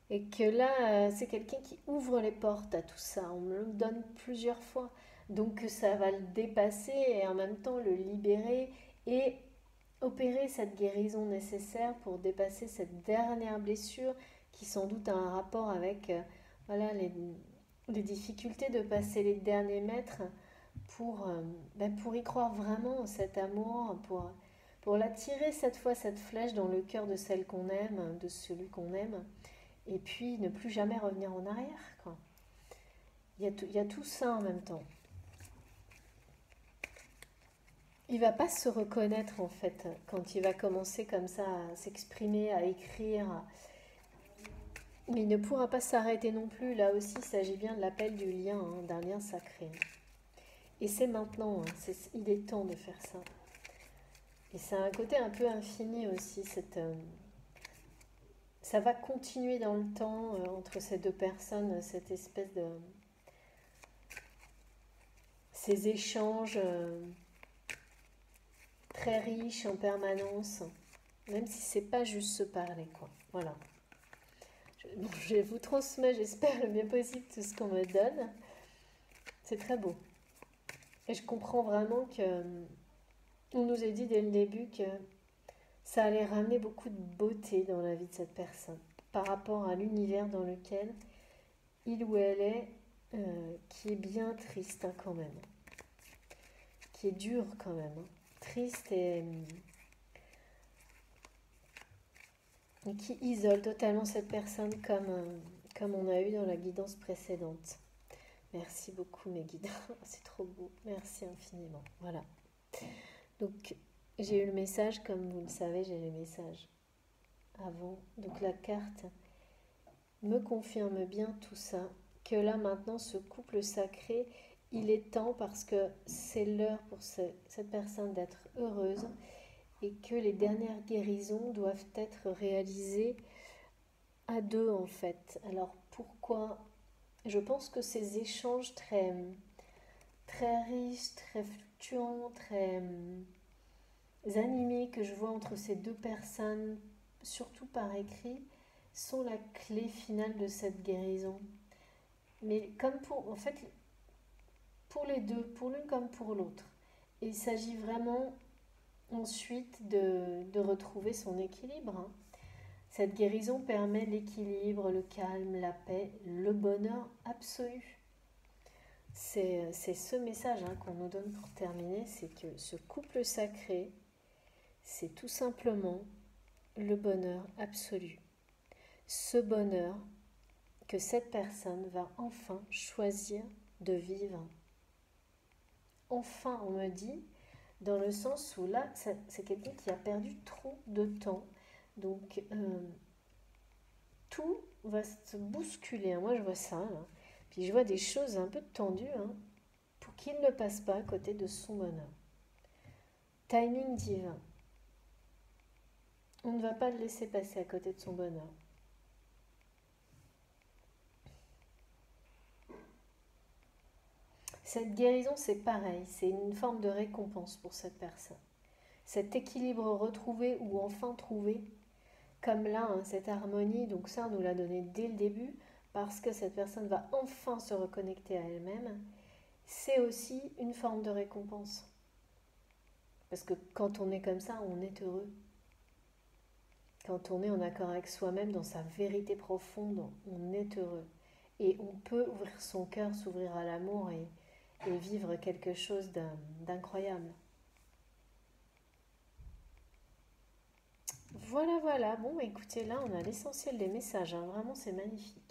Et que là, c'est quelqu'un qui ouvre les portes à tout ça, on me le donne plusieurs fois. Donc ça va le dépasser et en même temps le libérer et opérer cette guérison nécessaire pour dépasser cette dernière blessure qui sans doute a un rapport avec voilà, des difficultés de passer les derniers mètres pour y croire vraiment, cet amour, pour l'attirer cette fois, cette flèche dans le cœur de celle qu'on aime, de celui qu'on aime, et puis ne plus jamais revenir en arrière, quoi. Il y a tout ça en même temps. Il va pas se reconnaître en fait quand il va commencer comme ça à s'exprimer, à écrire, mais il ne pourra pas s'arrêter non plus. Là aussi, il s'agit bien de l'appel du lien, hein, d'un lien sacré. Et c'est maintenant, hein, il est temps de faire ça. Et ça a un côté un peu infini aussi, ça va continuer dans le temps entre ces deux personnes, cette espèce de... ces échanges très riches en permanence, même si c'est pas juste se parler, quoi. Voilà. Je vous transmets, j'espère, le mieux possible tout ce qu'on me donne. C'est très beau. Et je comprends vraiment que on nous a dit dès le début que ça allait ramener beaucoup de beauté dans la vie de cette personne par rapport à l'univers dans lequel il ou elle est, qui est bien triste hein, quand même, qui est dur quand même, hein. Triste et qui isole totalement cette personne comme on a eu dans la guidance précédente. Merci beaucoup mes guides, c'est trop beau, merci infiniment. Voilà. Donc j'ai eu le message, comme vous le savez, j'ai les messages avant. Donc la carte me confirme bien tout ça, que là maintenant ce couple sacré, il est temps parce que c'est l'heure pour cette personne d'être heureuse et que les dernières guérisons doivent être réalisées à deux en fait. Alors pourquoi? Je pense que ces échanges très, très riches, très fluctuants, très animés que je vois entre ces deux personnes, surtout par écrit, sont la clé finale de cette guérison. Mais comme en fait, pour les deux, pour l'une comme pour l'autre. Et il s'agit vraiment ensuite de retrouver son équilibre, hein. Cette guérison permet l'équilibre, le calme, la paix, le bonheur absolu. C'est ce message hein, qu'on nous donne pour terminer, c'est que ce couple sacré, c'est tout simplement le bonheur absolu. Ce bonheur que cette personne va enfin choisir de vivre. Enfin, on me dit, dans le sens où là, c'est quelqu'un qui a perdu trop de temps. Donc, tout va se bousculer, hein. Moi, je vois ça, là. Puis je vois des choses un peu tendues hein, pour qu'il ne passe pas à côté de son bonheur. Timing divin. On ne va pas le laisser passer à côté de son bonheur. Cette guérison, c'est pareil, c'est une forme de récompense pour cette personne. Cet équilibre retrouvé ou enfin trouvé, comme là, hein, cette harmonie, donc ça, on nous l'a donné dès le début, parce que cette personne va enfin se reconnecter à elle-même, c'est aussi une forme de récompense. Parce que quand on est comme ça, on est heureux. Quand on est en accord avec soi-même, dans sa vérité profonde, on est heureux. Et on peut ouvrir son cœur, s'ouvrir à l'amour et vivre quelque chose d'incroyable. Voilà, voilà. Bon, écoutez, là, on a l'essentiel des messages, hein. Vraiment, c'est magnifique.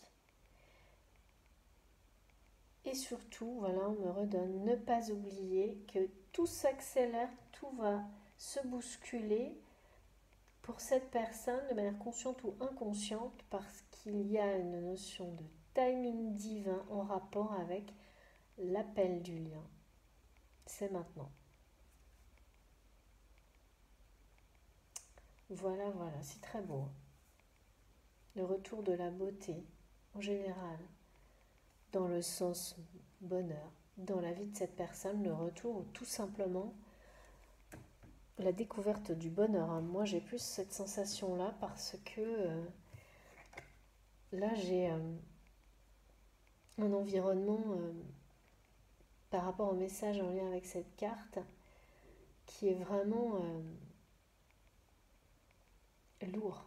Et surtout, voilà, on me redonne, ne pas oublier que tout s'accélère, tout va se bousculer pour cette personne de manière consciente ou inconsciente parce qu'il y a une notion de timing divin en rapport avec l'appel du lien. C'est maintenant. Voilà, voilà, c'est très beau. Le retour de la beauté, en général, dans le sens bonheur, dans la vie de cette personne, le retour ou tout simplement la découverte du bonheur, hein. Moi, j'ai plus cette sensation-là parce que là, j'ai un environnement par rapport au message en lien avec cette carte qui est vraiment lourd.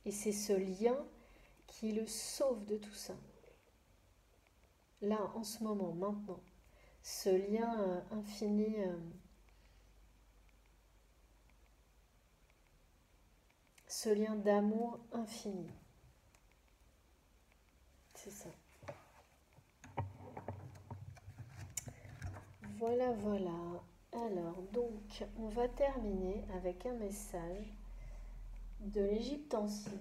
Et c'est ce lien qui le sauve de tout ça. là, en ce moment, maintenant, ce lien infini, ce lien d'amour infini. C'est ça. Voilà, voilà. Alors, donc, on va terminer avec un message de l'Égypte ancienne.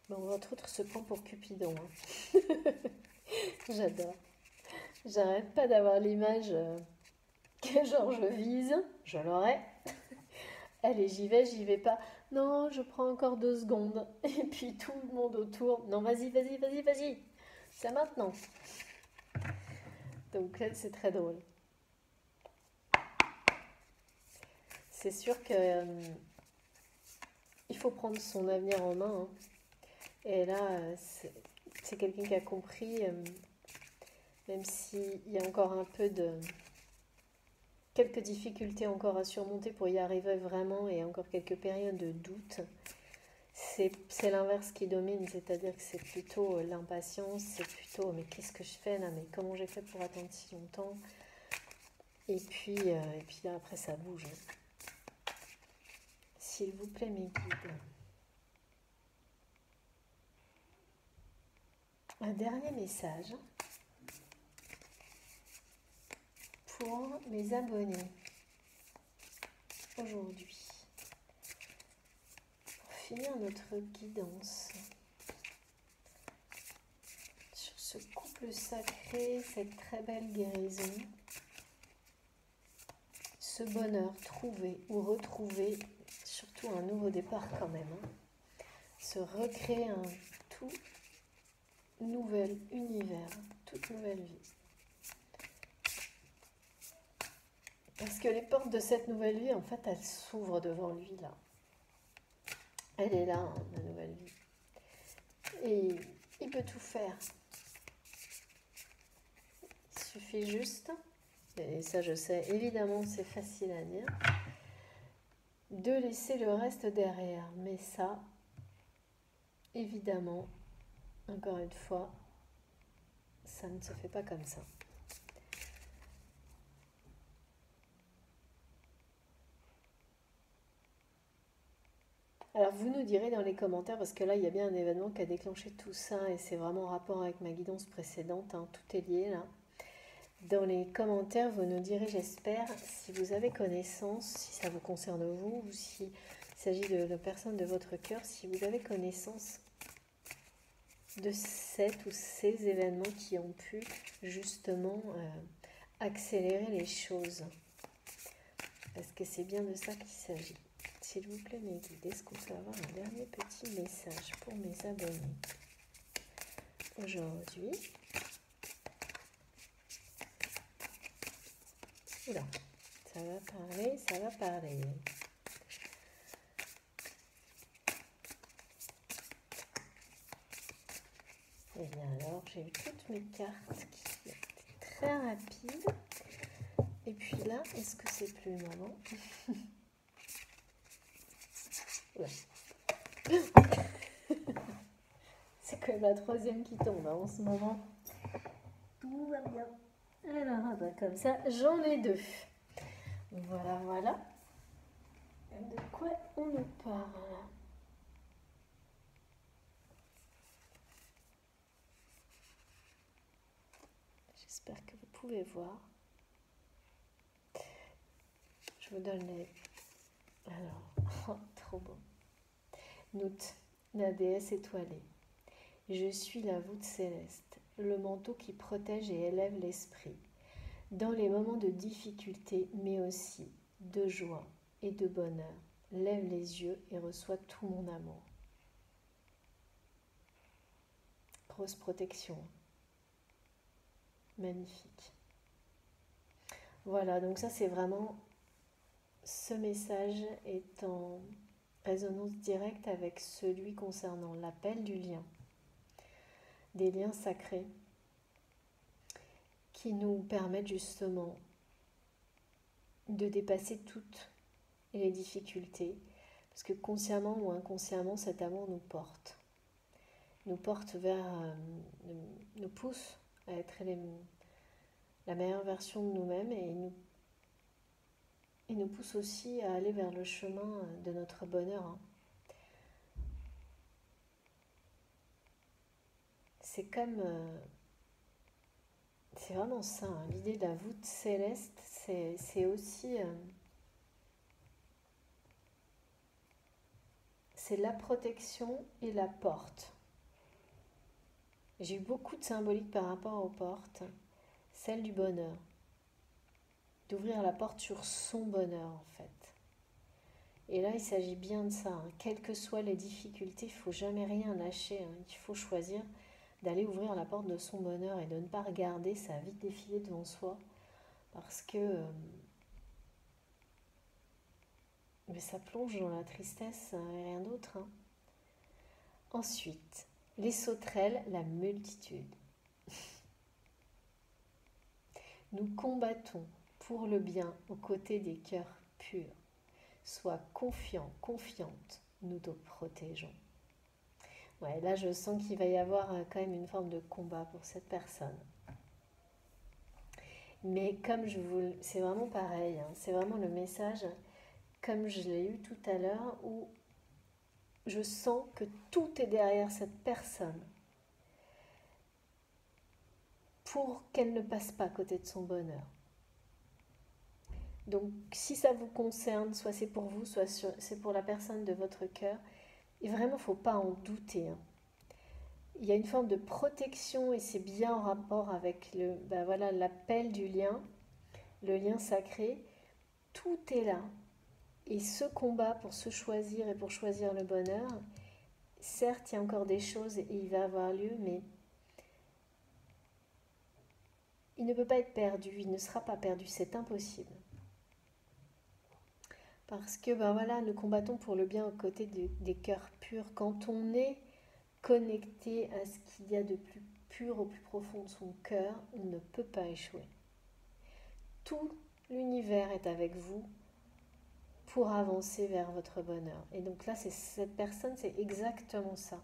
Bon, entre autres, se prend pour Cupidon. Hein. J'adore. J'arrête pas d'avoir l'image que genre je vise, je l'aurai. Allez, j'y vais pas. Non, je prends encore 2 secondes. Et puis tout le monde autour. Non, vas-y, vas-y, vas-y, vas-y. C'est maintenant. Donc c'est très drôle. C'est sûr que il faut prendre son avenir en main. Hein. Et là, c'est quelqu'un qui a compris, même s'il y a encore un peu de... quelques difficultés encore à surmonter pour y arriver vraiment et encore quelques périodes de doute. C'est l'inverse qui domine, c'est-à-dire que c'est plutôt l'impatience, c'est plutôt mais qu'est-ce que je fais là, mais comment j'ai fait pour attendre si longtemps et puis là après ça bouge. S'il vous plaît mes guides. Un dernier message pour mes abonnés aujourd'hui. Pour finir notre guidance sur ce couple sacré, cette très belle guérison, ce bonheur trouvé ou retrouvé, surtout un nouveau départ quand même, hein. Se recréer un tout nouvel univers, toute nouvelle vie. Parce que les portes de cette nouvelle vie, en fait, elles s'ouvrent devant lui, là. Elle est là, hein, la nouvelle vie. Et il peut tout faire. Il suffit juste, et ça je sais, évidemment c'est facile à dire, de laisser le reste derrière. Mais ça, évidemment, encore une fois, ça ne se fait pas comme ça. Alors vous nous direz dans les commentaires, parce que là il y a bien un événement qui a déclenché tout ça et c'est vraiment en rapport avec ma guidance précédente, hein, tout est lié là. Dans les commentaires, vous nous direz, j'espère, si vous avez connaissance, si ça vous concerne vous, ou s'il s'agit de personnes de votre cœur, si vous avez connaissance de cet ou ces événements qui ont pu justement accélérer les choses. Parce que c'est bien de ça qu'il s'agit. S'il vous plaît, mes guides, est-ce qu'on peut avoir un dernier petit message pour mes abonnés aujourd'hui? Oula, ça va parler, ça va parler. Et bien alors, j'ai eu toutes mes cartes qui étaient très rapides. Et puis là, est-ce que c'est plus le moment? C'est quand même la troisième qui tombe hein, en ce moment. Tout va bien. Alors, ben, comme ça, j'en ai 2. Voilà, voilà. De quoi on nous parle? J'espère que vous pouvez voir. Je vous donne les... Alors, trop beau. Note, la déesse étoilée. Je suis la voûte céleste, le manteau qui protège et élève l'esprit. Dans les moments de difficulté, mais aussi de joie et de bonheur, lève les yeux et reçois tout mon amour. Grosse protection. Magnifique. Voilà, donc ça c'est vraiment... Ce message est en résonance directe avec celui concernant l'appel du lien. des liens sacrés qui nous permettent justement de dépasser toutes les difficultés, parce que consciemment ou inconsciemment, cet amour nous porte vers, nous pousse à être la meilleure version de nous-mêmes et nous pousse aussi à aller vers le chemin de notre bonheur, hein. C'est comme, c'est vraiment ça, hein. L'idée de la voûte céleste, c'est aussi, c'est la protection et la porte. J'ai eu beaucoup de symbolique par rapport aux portes, celle du bonheur, d'ouvrir la porte sur son bonheur en fait. Et là, il s'agit bien de ça, hein. Quelles que soient les difficultés, il ne faut jamais rien lâcher, hein. Il faut choisir d'aller ouvrir la porte de son bonheur et de ne pas regarder sa vie défiler devant soi, parce que mais ça plonge dans la tristesse et rien d'autre, hein. Ensuite, les sauterelles, la multitude. Nous combattons pour le bien aux côtés des cœurs purs. Sois confiant, confiante, nous te protégeons. Ouais, là je sens qu'il va y avoir quand même une forme de combat pour cette personne. Mais comme c'est vraiment pareil, hein, c'est vraiment le message comme je l'ai eu tout à l'heure où je sens que tout est derrière cette personne pour qu'elle ne passe pas à côté de son bonheur. Donc si ça vous concerne, soit c'est pour vous, soit c'est pour la personne de votre cœur, et vraiment il ne faut pas en douter, hein. Il y a une forme de protection et c'est bien en rapport avec l'appel du lien, le lien sacré. Tout est là. Et ce combat pour se choisir et pour choisir le bonheur, certes il y a encore des choses et il va avoir lieu, mais il ne peut pas être perdu, il ne sera pas perdu, c'est impossible. Parce que nous combattons pour le bien aux côtés des cœurs purs. Quand on est connecté à ce qu'il y a de plus pur au plus profond de son cœur, on ne peut pas échouer. Tout l'univers est avec vous pour avancer vers votre bonheur. Et donc là, cette personne, c'est exactement ça.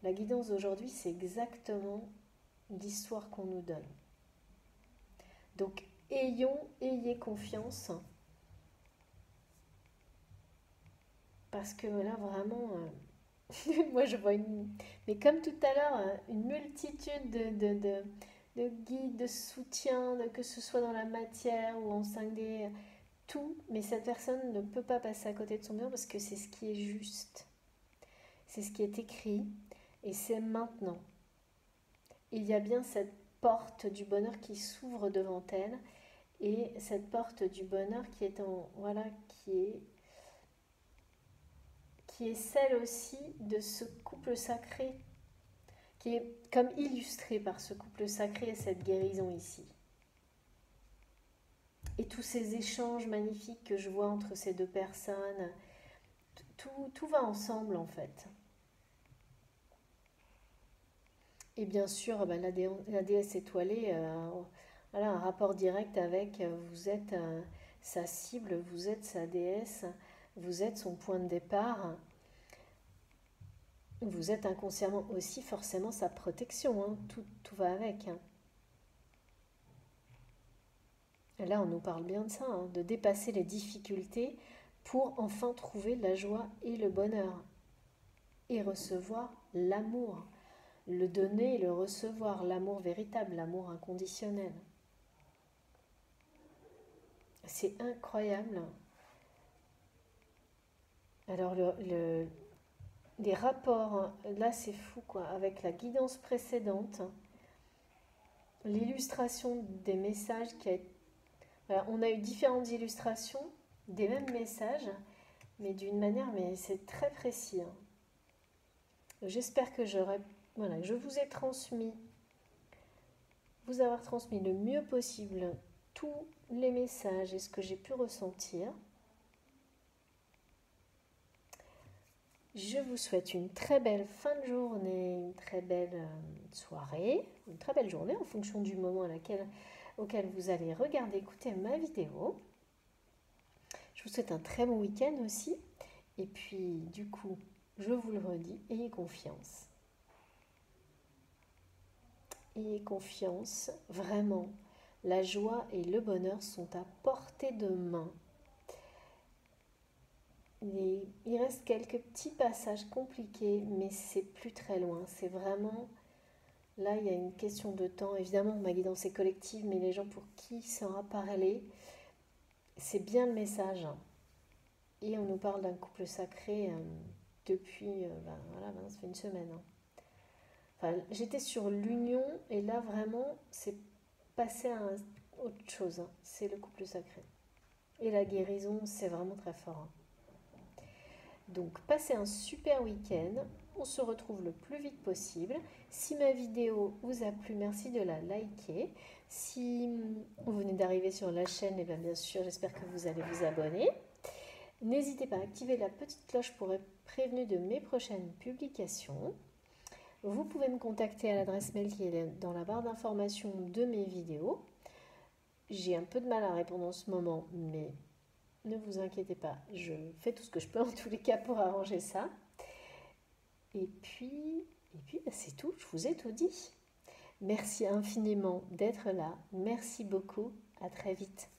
La guidance d'aujourd'hui, c'est exactement l'histoire qu'on nous donne. Donc, ayez confiance. Parce que là, vraiment, moi je vois mais comme tout à l'heure, une multitude de guides, de soutien, que ce soit dans la matière ou en 5D, tout. Mais cette personne ne peut pas passer à côté de son bien parce que c'est ce qui est juste. C'est ce qui est écrit et c'est maintenant. Il y a bien cette porte du bonheur qui s'ouvre devant elle et cette porte du bonheur qui est qui est celle aussi de ce couple sacré, qui est comme illustré par ce couple sacré et cette guérison ici. Et tous ces échanges magnifiques que je vois entre ces deux personnes, tout va ensemble en fait. Et bien sûr, la déesse étoilée, un rapport direct avec, vous êtes sa cible, vous êtes sa déesse, vous êtes son point de départ, vous êtes inconsciemment aussi forcément sa protection, hein. Tout va avec, hein. Et là, on nous parle bien de ça, hein, de dépasser les difficultés pour enfin trouver la joie et le bonheur et recevoir l'amour. Le donner et le recevoir, l'amour véritable, l'amour inconditionnel. C'est incroyable. Alors les rapports, hein, là c'est fou quoi, avec la guidance précédente, l'illustration des messages voilà, on a eu différentes illustrations des mêmes messages, mais d'une manière, mais c'est très précis, hein. J'espère que je vous ai vous avoir transmis le mieux possible tous les messages et ce que j'ai pu ressentir. Je vous souhaite une très belle fin de journée, une très belle soirée, une très belle journée en fonction du moment auquel vous allez regarder, écouter ma vidéo. Je vous souhaite un très bon week-end aussi. Et puis, du coup, je vous le redis, ayez confiance. Ayez confiance, vraiment. La joie et le bonheur sont à portée de main. Il reste quelques petits passages compliqués, mais c'est plus très loin. C'est vraiment... Là, il y a une question de temps. Évidemment, ma guidance est collective, mais les gens pour qui ça aura parlé, c'est bien le message. Et on nous parle d'un couple sacré depuis... voilà, ça fait une semaine. Enfin, j'étais sur l'union, et là, vraiment, c'est passé à autre chose. C'est le couple sacré. Et la guérison, c'est vraiment très fort. Donc passez un super week-end, on se retrouve le plus vite possible. Si ma vidéo vous a plu, merci de la liker. Si vous venez d'arriver sur la chaîne, et bien sûr j'espère que vous allez vous abonner. N'hésitez pas à activer la petite cloche pour être prévenu de mes prochaines publications. Vous pouvez me contacter à l'adresse mail qui est dans la barre d'information de mes vidéos. J'ai un peu de mal à répondre en ce moment, mais ne vous inquiétez pas, je fais tout ce que je peux en tous les cas pour arranger ça. Et puis c'est tout, je vous ai tout dit. Merci infiniment d'être là. Merci beaucoup, à très vite.